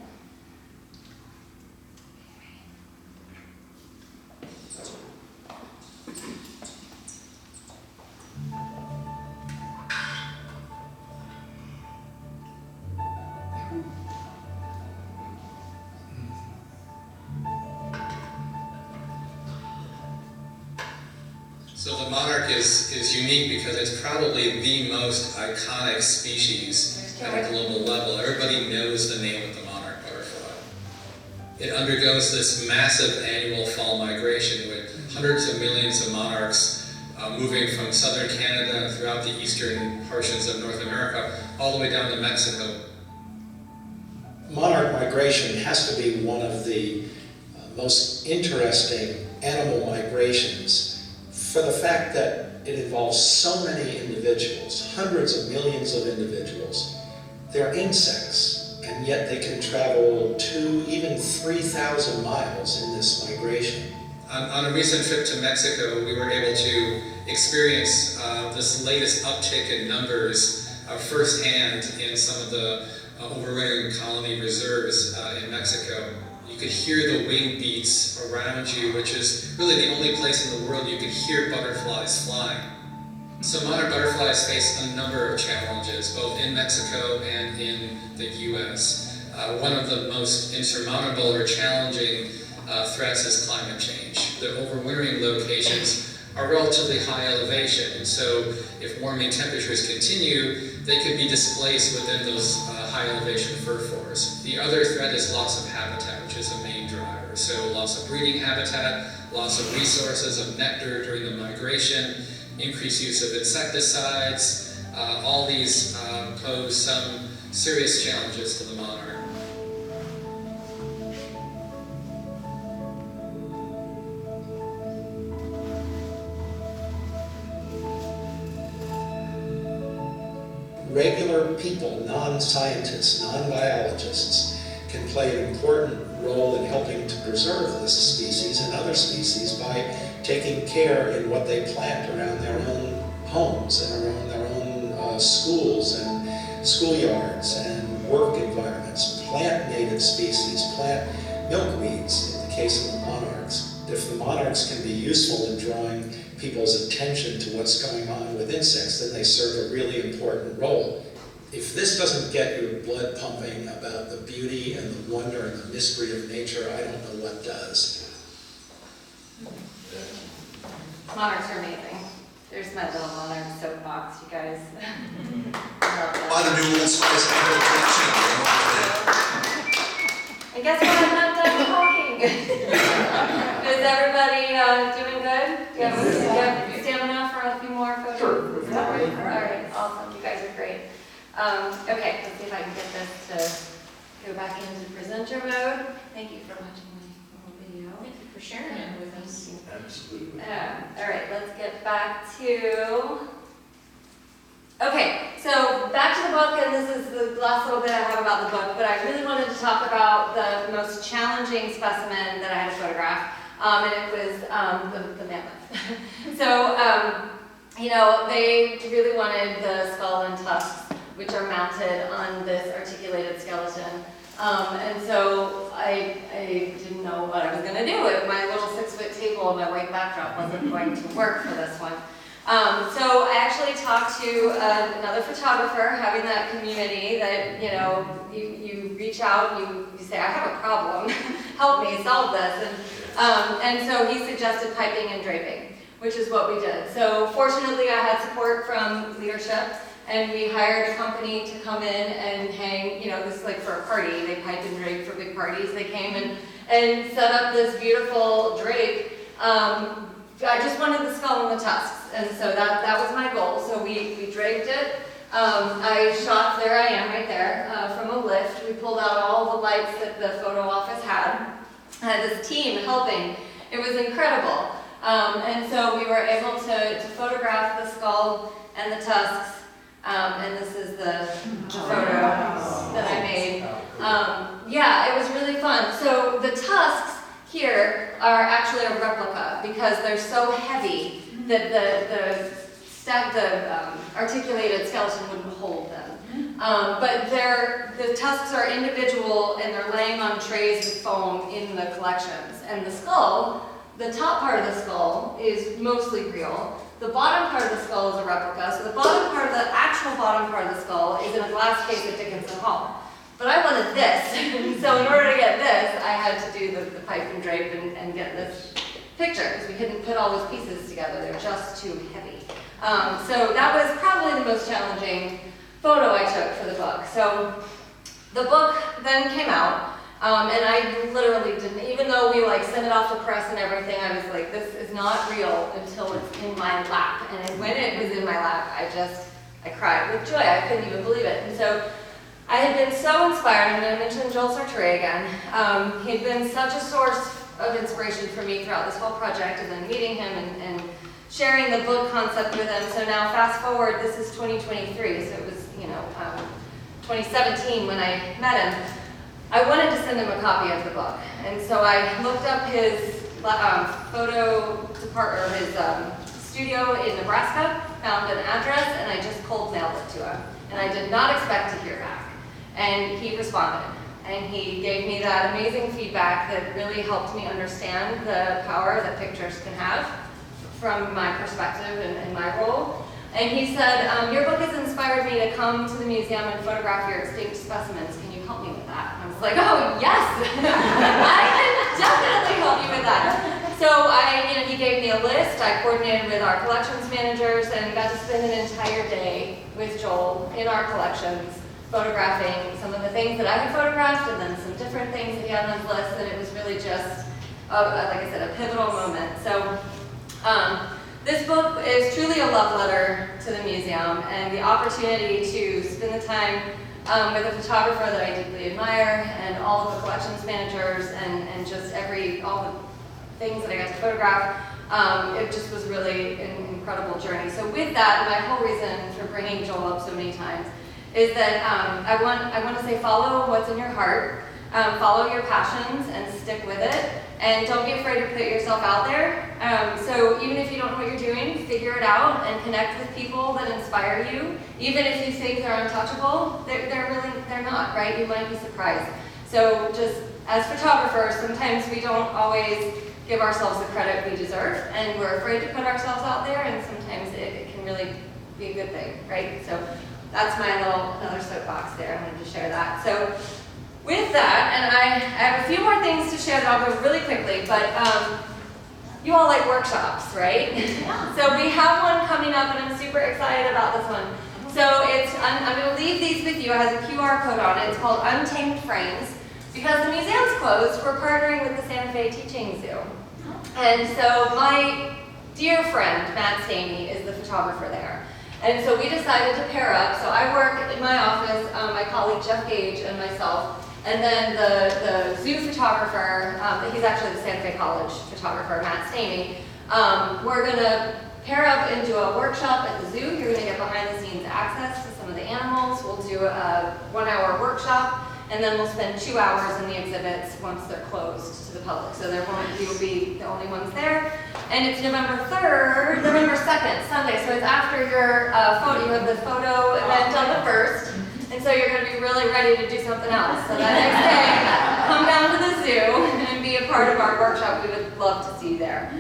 So the monarch is unique because it's probably the most iconic species at a global level. Everybody knows the name of the monarch butterfly. It undergoes this massive annual fall migration with hundreds of millions of monarchs moving from southern Canada throughout the eastern portions of North America all the way down to Mexico. monarch migration has to be one of the most interesting animal migrations for the fact that it involves so many individuals, hundreds of millions of individuals. They're insects, and yet they can travel 2, even 3,000 miles in this migration. On a recent trip to Mexico, we were able to experience this latest uptick in numbers firsthand in some of the overwintering colony reserves in Mexico. You could hear the wing beats around you, which is really the only place in the world you could hear butterflies flying. So monarch butterflies face a number of challenges, both in Mexico and in the US. One of the most insurmountable or challenging threats is climate change. The overwintering locations are relatively high elevation, and so if warming temperatures continue, they could be displaced within those high elevation fur forests. The other threat is loss of habitat, which is a main driver. So loss of breeding habitat, loss of resources of nectar during the migration, increased use of insecticides. All these pose some serious challenges to the monarch. Regular people, non-scientists, non-biologists, can play an important role in helping to preserve this species and other species by taking care in what they plant around their own homes and around their own schools and schoolyards and work environments. Plant native species, plant milkweeds in the case of the monarchs. If the monarchs can be useful in drawing people's attention to what's going on with insects, then they serve a really important role. If this doesn't get your blood pumping about the beauty and the wonder and the mystery of nature, I don't know what does. Monarchs are amazing. There's my little monarch soapbox, you guys. By the new Old Spice I guess what, I'm not done talking. Is everybody doing good? Do you have stamina for a few more photos? Sure. All right, awesome. You guys are great. Okay, let's see if I can get this to go back into presenter mode. Thank you for watching my video. Thank you for sharing it with us. Absolutely. All right, let's get back to... Okay, so back to the book, and this is the last little bit I have about the book, but I really wanted to talk about the most challenging specimen that I had to photograph, and it was the mammoth. So, you know, they really wanted the skull and tusks, which are mounted on this articulated skeleton. And so I didn't know what I was going to do. My little 6-foot table and my white backdrop wasn't going to work for this one. So I actually talked to another photographer, having that community that, you know, you reach out and you say, I have a problem, help me solve this. And so he suggested piping and draping, which is what we did. So fortunately I had support from leadership, and we hired a company to come in and hang, you know, this is like for a party, they pipe and drape for big parties. They came and set up this beautiful drape. I just wanted the skull and the tusks, and so that was my goal. So we draped it. I shot, there I am right there, from a lift. We pulled out all the lights that the photo office had. I had this team helping. It was incredible. And so we were able to photograph the skull and the tusks, and this is the photo that I made. Yeah, it was really fun. So the tusks here are actually a replica because they're so heavy that the articulated skeleton wouldn't hold them. But the tusks are individual and they're laying on trays of foam in the collections. And the skull, the top part of the skull is mostly real. The bottom part of the skull is a replica. So the actual bottom part of the skull is in a glass case at Dickinson Hall. But I wanted this, so in order to get this, I had to do the pipe and drape and get this picture, because we couldn't put all those pieces together, they're just too heavy. So that was probably the most challenging photo I took for the book. So the book then came out, and I literally didn't, even though we like sent it off to press and everything, I was like, this is not real until it's in my lap. And when it was in my lap, I cried with joy, I couldn't even believe it. And so I had been so inspired. I'm going to mention Joel Sartre again. He'd been such a source of inspiration for me throughout this whole project, and then meeting him and sharing the book concept with him. So now fast forward, this is 2023, so it was 2017 when I met him. I wanted to send him a copy of the book, and so I looked up his photo department, or his studio in Nebraska, found an address, and I just cold mailed it to him. And I did not expect to hear back. And he responded. And he gave me that amazing feedback that really helped me understand the power that pictures can have from my perspective and my role. And he said, your book has inspired me to come to the museum and photograph your extinct specimens. Can you help me with that? And I was like, oh yes, I can definitely help you with that. So he gave me a list. I coordinated with our collections managers and got to spend an entire day with Joel in our collections, photographing some of the things that I had photographed and then some different things that he had on his list, and it was really just, like I said, a pivotal moment. So this book is truly a love letter to the museum, and the opportunity to spend the time with a photographer that I deeply admire, and all of the collections managers, and just all the things that I got to photograph. It just was really an incredible journey. So with that, my whole reason for bringing Joel up so many times is that I want to say follow what's in your heart, follow your passions and stick with it, and don't be afraid to put yourself out there. So even if you don't know what you're doing, figure it out and connect with people that inspire you. Even if you think they're untouchable, they're not, right? You might be surprised. So just as photographers, sometimes we don't always give ourselves the credit we deserve, and we're afraid to put ourselves out there, and sometimes it can really be a good thing, right? So that's my another soapbox there. I wanted to share that. So with that, and I have a few more things to share that I'll go really quickly, but you all like workshops, right? So we have one coming up, and I'm super excited about this one. So I'm going to leave these with you. It has a QR code on it. It's called Untamed Frames. Because the museum's closed, we're partnering with the Santa Fe Teaching Zoo. And so my dear friend, Matt Stamey, is the photographer there. And so we decided to pair up. So I work in my office, my colleague Jeff Gage and myself, and then the zoo photographer, he's actually the Santa Fe College photographer, Matt Stamey. We're going to pair up and do a workshop at the zoo. You're going to get behind the scenes access to some of the animals. We'll do a 1-hour workshop. And then we'll spend 2 hours in the exhibits once they're closed to the public. So you'll be the only ones there. And it's November 2nd, Sunday. So it's after your photo. You have the photo event on the 1st. And so you're going to be really ready to do something else. So that next day, come down to the zoo and be a part of our workshop. We would love to see you there.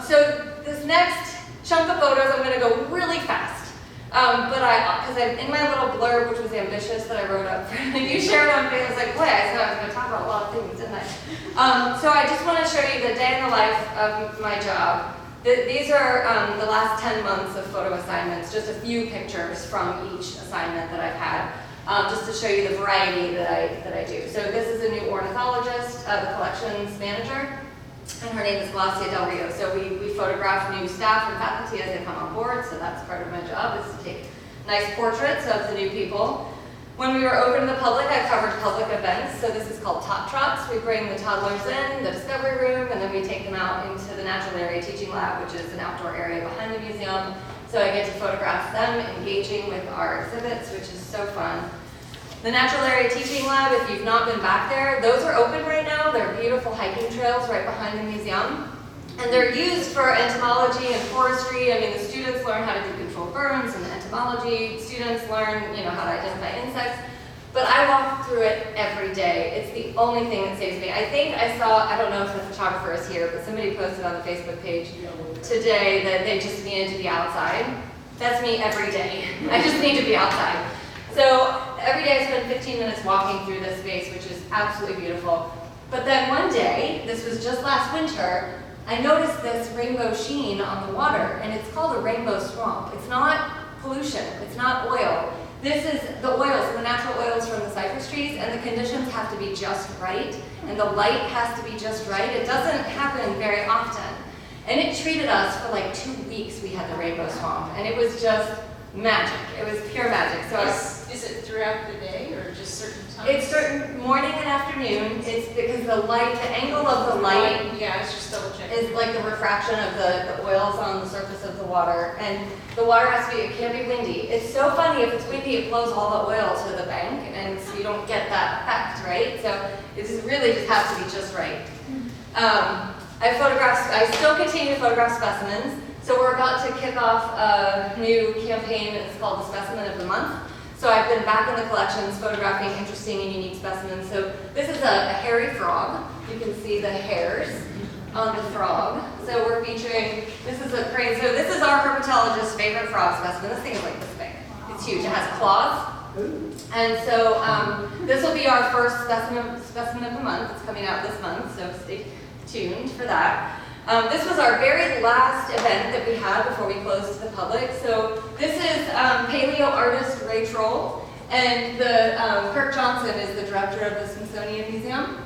So this next chunk of photos, I'm going to go really fast. Because in my little blurb, which was ambitious, that I wrote up, you shared on Facebook, I was like, boy, I said I was going to talk about a lot of things, didn't I? So I just want to show you the day in the life of my job. These are the last 10 months of photo assignments, just a few pictures from each assignment that I've had, just to show you the variety that I do. So this is a new ornithologist, the collections manager. And her name is Glacia Del Rio. So we photograph new staff and faculty as they come on board. So that's part of my job, is to take nice portraits of the new people. When we were open to the public, I covered public events. So this is called Tot Trots. We bring the toddlers in, the discovery room, and then we take them out into the Natural Area Teaching Lab, which is an outdoor area behind the museum. So I get to photograph them engaging with our exhibits, which is so fun. The Natural Area Teaching Lab, if you've not been back there, those are open right now. They're beautiful hiking trails right behind the museum. And they're used for entomology and forestry. I mean, the students learn how to do controlled burns, and the entomology students learn, how to identify insects. But I walk through it every day. It's the only thing that saves me. I think I don't know if the photographer is here, but somebody posted on the Facebook page today that they just needed to be outside. That's me every day. I just need to be outside. So every day I spend 15 minutes walking through this space, which is absolutely beautiful. But then one day, this was just last winter, I noticed this rainbow sheen on the water, and it's called a rainbow swamp. It's not pollution, it's not oil. This is the oils, the natural oils from the cypress trees, and the conditions have to be just right, and the light has to be just right. It doesn't happen very often. And it treated us for like 2 weeks. We had the rainbow swamp, and it was just magic. It was pure magic. So is it throughout the day, or It's certain morning and afternoon. It's because the light, the angle of the light Yeah, I was just double checking. is like the refraction of the oils on the surface of the water. And the water has to be, it can't be windy. It's so funny, if it's windy, it blows all the oil to the bank, and so you don't get that effect, right? So it really just has to be just right. I still continue to photograph specimens. So we're about to kick off a new campaign. It's called the Specimen of the Month. So I've been back in the collections photographing interesting and unique specimens. So this is a hairy frog. You can see the hairs on the frog. So we're featuring, this is a crane. So this is our herpetologist's favorite frog specimen. This thing is like this big. It's huge. It has claws. And so this will be our first specimen of the month. It's coming out this month, so stay tuned for that. This was our very last event that we had before we closed to the public. So this is paleo artist Ray Troll, and Kirk Johnson is the director of the Smithsonian Museum.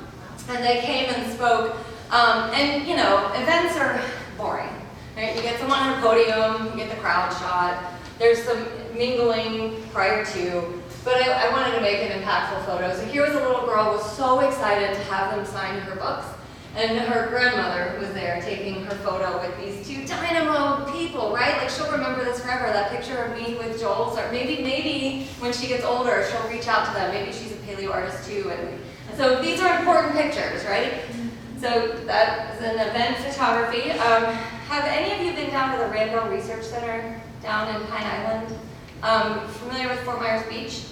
And they came and spoke. And you know, events are boring, right? You get someone on a podium, you get the crowd shot. There's some mingling prior to, but I wanted to make an impactful photo. So here was a little girl who was so excited to have them sign her books. And her grandmother was there taking her photo with these two dynamo people, right? Like she'll remember this forever, that picture of me with Joel. Or maybe when she gets older, she'll reach out to them. Maybe she's a paleo artist too. And so these are important pictures, right? So that is an event photography. Have any of you been down to the Randall Research Center down in Pine Island? Familiar with Fort Myers Beach?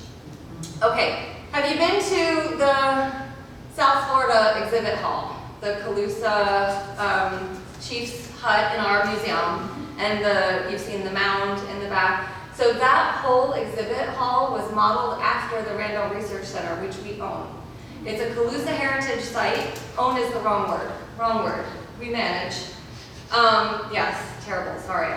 Okay. Have you been to the South Florida exhibit hall? The Calusa Chief's Hut in our museum, and you've seen the mound in the back. So that whole exhibit hall was modeled after the Randall Research Center, which we own. It's a Calusa heritage site. Own is the wrong word. We manage. Yes, terrible, sorry.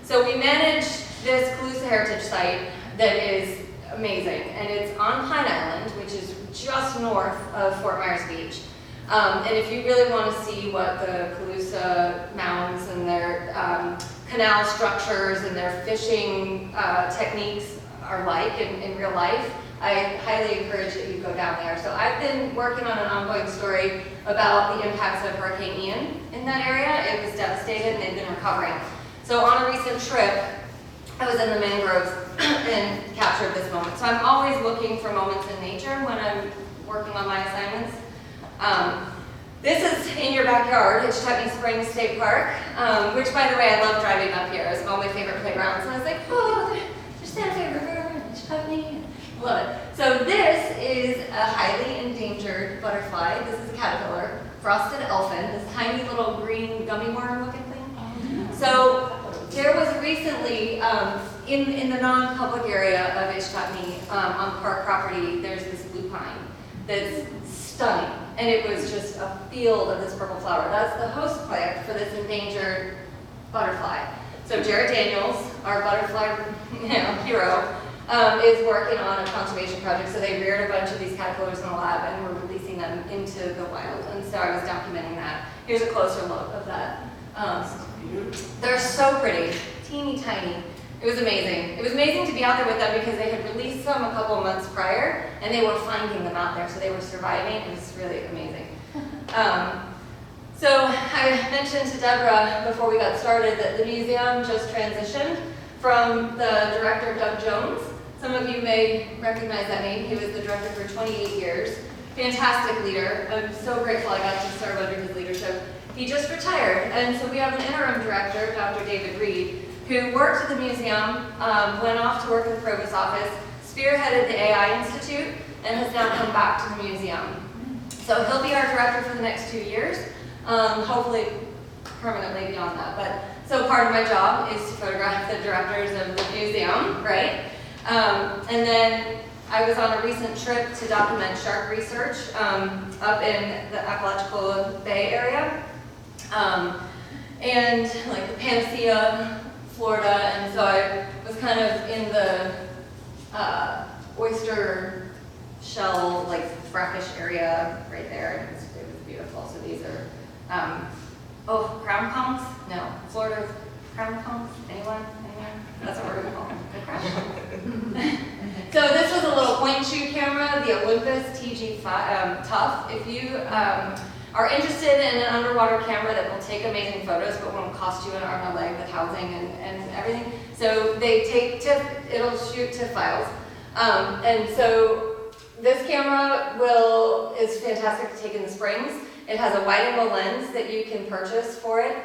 So we manage this Calusa heritage site that is amazing, and it's on Pine Island, which is just north of Fort Myers Beach. And if you really want to see what the Calusa mounds and their canal structures and their fishing techniques are like in real life, I highly encourage that you go down there. So I've been working on an ongoing story about the impacts of Hurricane Ian in that area. It was devastated and they've been recovering. So on a recent trip, I was in the mangroves and captured this moment. So I'm always looking for moments in nature when I'm working on my assignments. This is in your backyard, Hitchcock Springs State Park, which, by the way, I love driving up here. It's one of my favorite playgrounds. And I was like, oh, there's Santa Fe River, Hitchcock. Love it. So this is a highly endangered butterfly. This is a caterpillar, frosted elfin, this tiny little green gummy worm looking thing. So there was recently, in the non-public area of Ishkotni, on park property, there's this blue pine that's stunning. And it was just a field of this purple flower. That's the host plant for this endangered butterfly. So Jared Daniels, our butterfly hero, is working on a conservation project. So they reared a bunch of these caterpillars in the lab and we're releasing them into the wild. And so I was documenting that. Here's a closer look of that. They're so pretty, teeny tiny. It was amazing. It was amazing to be out there with them because they had released some a couple of months prior and they were finding them out there, so they were surviving. It was really amazing. So I mentioned to Deborah before we got started that the museum just transitioned from the director, Doug Jones. Some of you may recognize that name. He was the director for 28 years. Fantastic leader. I'm so grateful I got to serve under his leadership. He just retired, and so we have an interim director, Dr. David Reed, who worked at the museum, went off to work in the provost's office, spearheaded the AI Institute, and has now come back to the museum. So he'll be our director for the next 2 years, hopefully permanently beyond that. But so part of my job is to photograph the directors of the museum, right? And then I was on a recent trip to document shark research up in the Apalachicola Bay area, and like the Panacea, Florida, and so I was kind of in the oyster shell, like brackish area right there. It was beautiful. So these are, crown conchs? No, Florida crown conchs? Anyone? That's what we're gonna call them. Good crash. So this was a little point and shoot camera, the Olympus TG5 Tough. If you are interested in an underwater camera that will take amazing photos but won't cost you an arm and a leg with housing and everything. So they take TIFF, it'll shoot TIFF files. And so this camera is fantastic to take in the springs. It has a wide angle lens that you can purchase for it.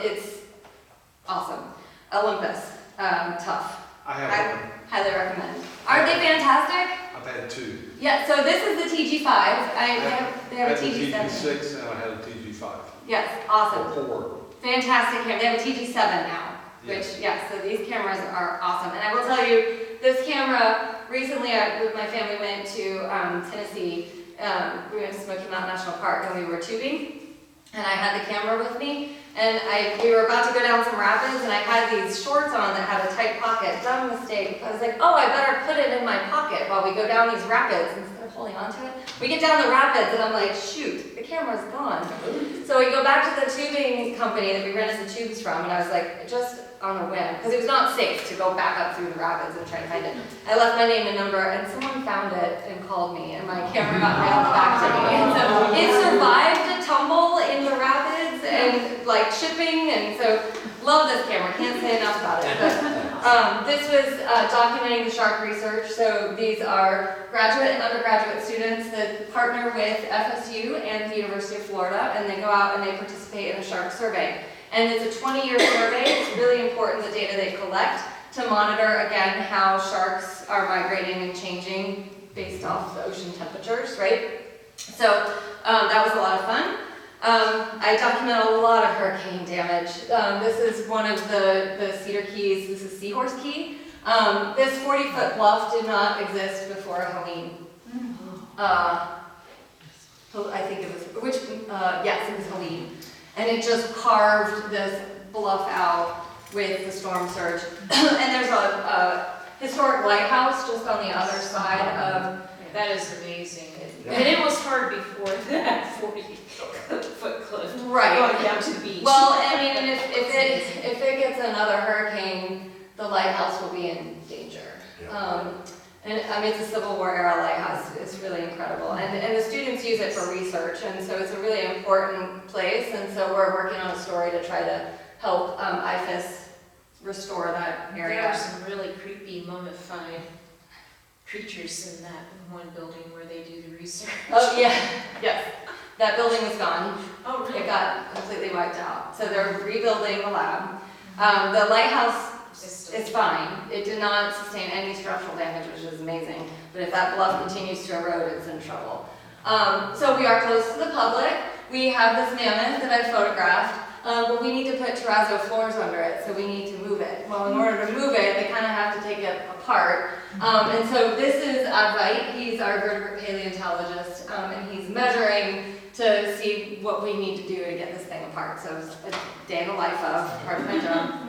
It's awesome. Olympus, Tough. I have one. Highly recommend. Aren't they fantastic? I've had two. Yeah, so this is the TG5. They have a TG7. I had the TG6 and I had a TG5. Yes, awesome. Four. Fantastic camera. They have a TG7 now, which, so these cameras are awesome. And I will tell you, this camera, recently with my family went to Tennessee. We went to Smoky Mountain National Park and we were tubing. And I had the camera with me. And we were about to go down some rapids and I had these shorts on that had a tight pocket. Dumb mistake. I was like, oh, I better put it in my pocket while we go down these rapids instead of holding onto it. We get down the rapids and I'm like, shoot, the camera's gone. So we go back to the tubing company that we rented the tubes from and I was like, just on a whim, because it was not safe to go back up through the rapids and try to find it. I left my name and number and someone found it and called me and my camera got mailed back to me. And so it survived a tumble in the rapids and like shipping, and so love this camera, can't say enough about it. But this was documenting the shark research. So these are graduate and undergraduate students that partner with FSU and the University of Florida, and they go out and they participate in a shark survey. And it's a 20-year survey. It's really important, the data they collect, to monitor, again, how sharks are migrating and changing based off the ocean temperatures, right? So that was a lot of fun. I document a lot of hurricane damage. This is one of the Cedar Keys. This is Seahorse Key. This 40-foot bluff did not exist before Helene. I think it was, yes, it was Helene. And it just carved this bluff out with the storm surge. And there's a historic lighthouse just on the other side of. That is amazing. And it was hard before that 40-foot cliff. Right. Going down to the beach. Well, I mean, and if it gets another hurricane, the lighthouse will be in danger. And I mean, it's a Civil War era lighthouse. It's really incredible. And the students use it for research, and so it's a really important place. And so we're working on a story to try to help IFAS restore that area. There are some really creepy mummified creatures in that one building where they do the research. Oh, yeah, yes. That building was gone. Oh, really? It got completely wiped out. So they're rebuilding the lab. The lighthouse is fine. It did not sustain any structural damage, which is amazing. But if that bluff continues to erode, it's in trouble. So we are close to the public. We have this mammoth that I photographed, but we need to put terrazzo floors under it, so we need to move it. Well, in order to move it, they kind of have to take it apart. And so this is Advait. He's our vertebrate paleontologist, and he's measuring to see what we need to do to get this thing apart. So it's a day in the life of, part of my job.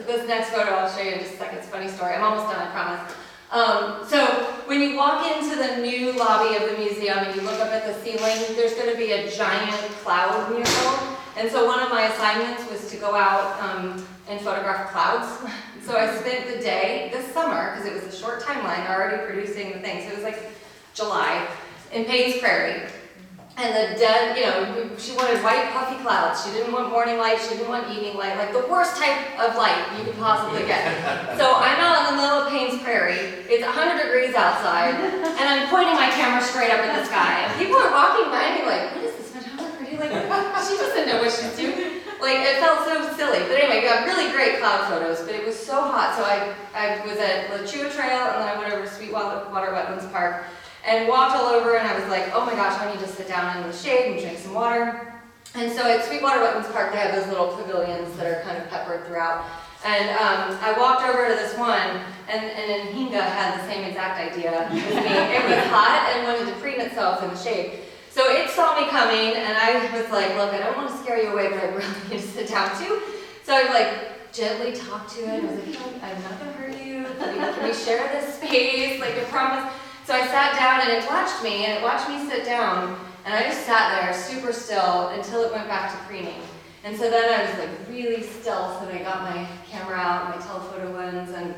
This next photo I'll show you in just a second. It's a funny story. I'm almost done, I promise. So when you walk into the new lobby of the museum and you look up at the ceiling, there's going to be a giant cloud mural. And so one of my assignments was to go out and photograph clouds. So I spent the day this summer, because it was a short timeline, already producing the thing. So it was like July in Paynes Prairie. And the dead, she wanted white puffy clouds. She didn't want morning light, she didn't want evening light, like the worst type of light you could possibly get. So I'm out in the middle of Paynes Prairie, it's 100 degrees outside, and I'm pointing my camera straight up at the sky. And people are walking by me like, what is this photographer doing? Like, she doesn't know what she's doing. Like, it felt so silly. But anyway, got really great cloud photos, but it was so hot. So I was at La Chua Trail, and then I went over to Sweetwater Wetlands Park, and walked all over, and I was like, oh my gosh, I need to sit down in the shade and drink some water. And so at Sweetwater Wetlands Park, they have those little pavilions that are kind of peppered throughout. And I walked over to this one, and Nhinga had the same exact idea as me. It was hot and wanted to preen itself in the shade. So it saw me coming, and I was like, look, I don't want to scare you away, but I really need to sit down too. So I like gently talked to it. I was like, hey, I'm not gonna hurt you. Can we share this space? Like, I promise. So I sat down, and it watched me sit down, and I just sat there super still until it went back to preening. And so then I was like really still, so I got my camera out, my telephoto lens, and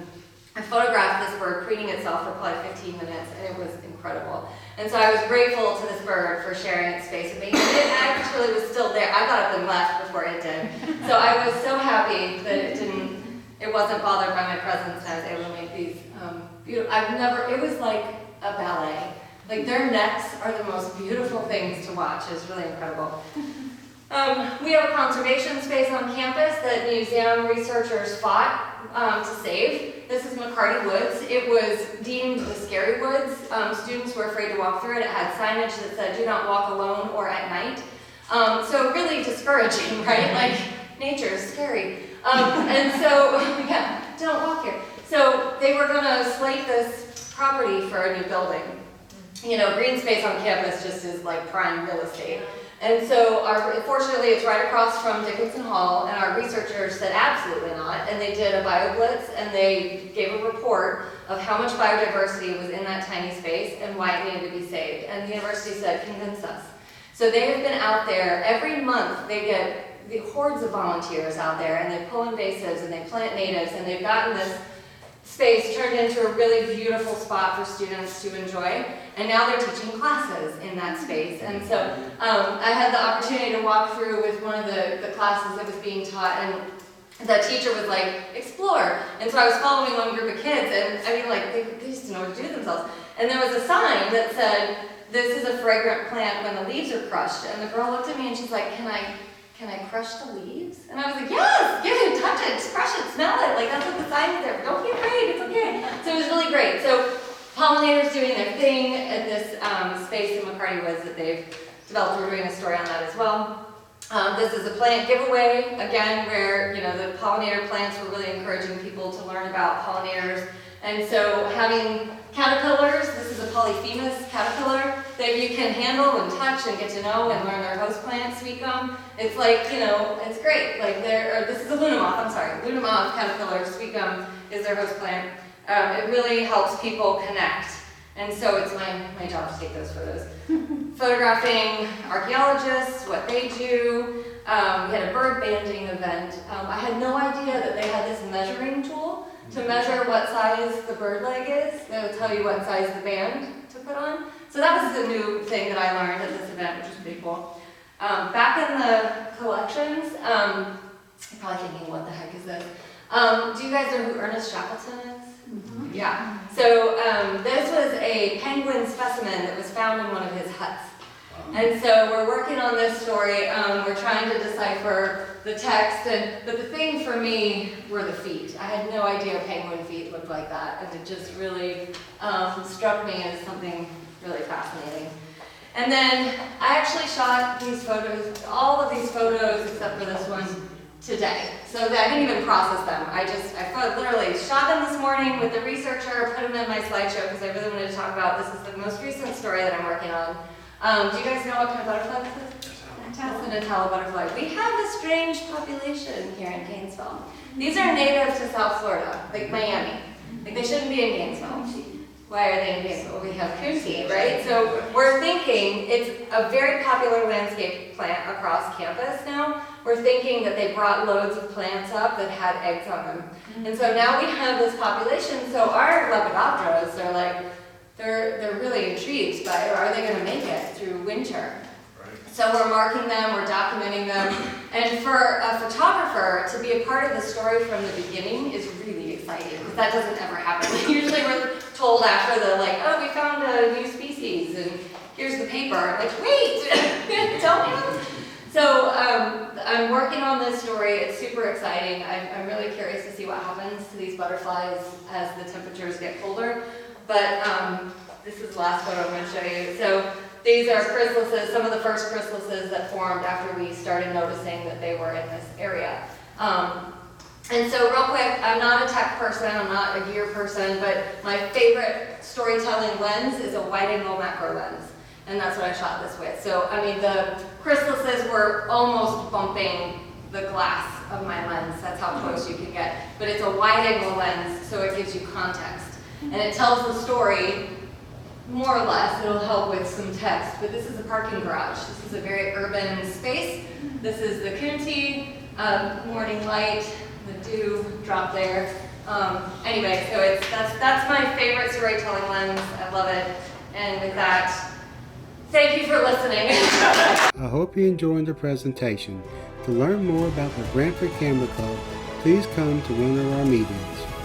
I photographed this bird preening itself for probably 15 minutes, and it was incredible. And so I was grateful to this bird for sharing its space with me. And it actually was still there. I got up and left before it did. So I was so happy that it wasn't bothered by my presence, and I was able to make these beautiful. It was like a ballet. Like, their necks are the most beautiful things to watch. It's really incredible. We have a conservation space on campus that museum researchers fought to save. This is McCarty Woods. It was deemed the scary woods. Students were afraid to walk through it. It had signage that said, "Do not walk alone or at night." So really discouraging, right? Like, nature is scary. And so, yeah, don't walk here. So they were gonna slate this property for a new building. You know, green space on campus just is like prime real estate. And so, fortunately, it's right across from Dickinson Hall, and our researchers said absolutely not, and they did a BioBlitz, and they gave a report of how much biodiversity was in that tiny space and why it needed to be saved. And the university said, convince us. So they have been out there, every month they get the hordes of volunteers out there, and they pull invasives, and they plant natives, and they've gotten this space turned into a really beautiful spot for students to enjoy. And now they're teaching classes in that space. And so I had the opportunity to walk through with one of the classes that was being taught, and the teacher was like, explore. And so I was following one group of kids, and I mean, like, they used to know what to do themselves. And there was a sign that said, "This is a fragrant plant when the leaves are crushed." And the girl looked at me and she's like, can I crush the leaves? And I was like, yes, get it, touch it, crush it, smell it. Like, that's what the sign is there. Don't be afraid, it's okay. So it was really great. So pollinators doing their thing at this space in McCarty Woods that they've developed. We're doing a story on that as well. This is a plant giveaway, again, where, you know, the pollinator plants were really encouraging people to learn about pollinators. And so having caterpillars, this is a Polyphemus caterpillar that you can handle and touch and get to know and learn their host plant, Sweetgum. It's like, you know, it's great. Like, this is a Lunamoth, I'm sorry. Lunamoth caterpillar, Sweetgum is their host plant. It really helps people connect. And so it's my job to take those photos. Photographing archaeologists, what they do. We had a bird banding event. I had no idea that they had this measuring tool to measure what size the bird leg is. They would tell you what size the band to put on. So that was a new thing that I learned at this event, which was pretty cool. Back in the collections, you're probably thinking, what the heck is this? Do you guys know who Ernest Shackleton is? Mm-hmm. Yeah. So this was a penguin specimen that was found in one of his huts. And so we're working on this story. We're trying to decipher the text, but the thing for me were the feet. I had no idea penguin feet looked like that, and it just really struck me as something really fascinating. And then I actually shot these photos, all of these photos except for this one, today. So I didn't even process them. I literally shot them this morning with the researcher, put them in my slideshow because I really wanted to talk about, this is the most recent story that I'm working on. Do you guys know what kind of butterfly this is? It's a Natella butterfly. We have a strange population here in Gainesville. These are native to South Florida, like Miami. Like, they shouldn't be in Gainesville. Why are they in Gainesville? We have coontie, right? So we're thinking it's a very popular landscape plant across campus now. We're thinking that they brought loads of plants up that had eggs on them. And so now we have this population. So our Lepidopteras are like, they're really intrigued by, are they going to make it through winter? So we're marking them, we're documenting them, and for a photographer to be a part of the story from the beginning is really exciting, because that doesn't ever happen. Usually we're told after the, like, oh, we found a new species, and here's the paper. I'm like, wait, tell me. So I'm working on this story. It's super exciting. I'm really curious to see what happens to these butterflies as the temperatures get colder. But this is the last photo I'm going to show you. So these are chrysalises, some of the first chrysalises that formed after we started noticing that they were in this area. And so real quick, I'm not a tech person, I'm not a gear person, but my favorite storytelling lens is a wide-angle macro lens. And that's what I shot this with. So, I mean, the chrysalises were almost bumping the glass of my lens. That's how close you can get. But it's a wide-angle lens, so it gives you context. And it tells the story, more or less. It'll help with some text. But this is a parking garage. This is a very urban space. This is the coontie, morning light, the dew drop there. Anyway, so that's my favorite storytelling lens. I love it. And with that, thank you for listening. I hope you enjoyed the presentation. To learn more about the Brantford Camera Club, please come to one of our meetings.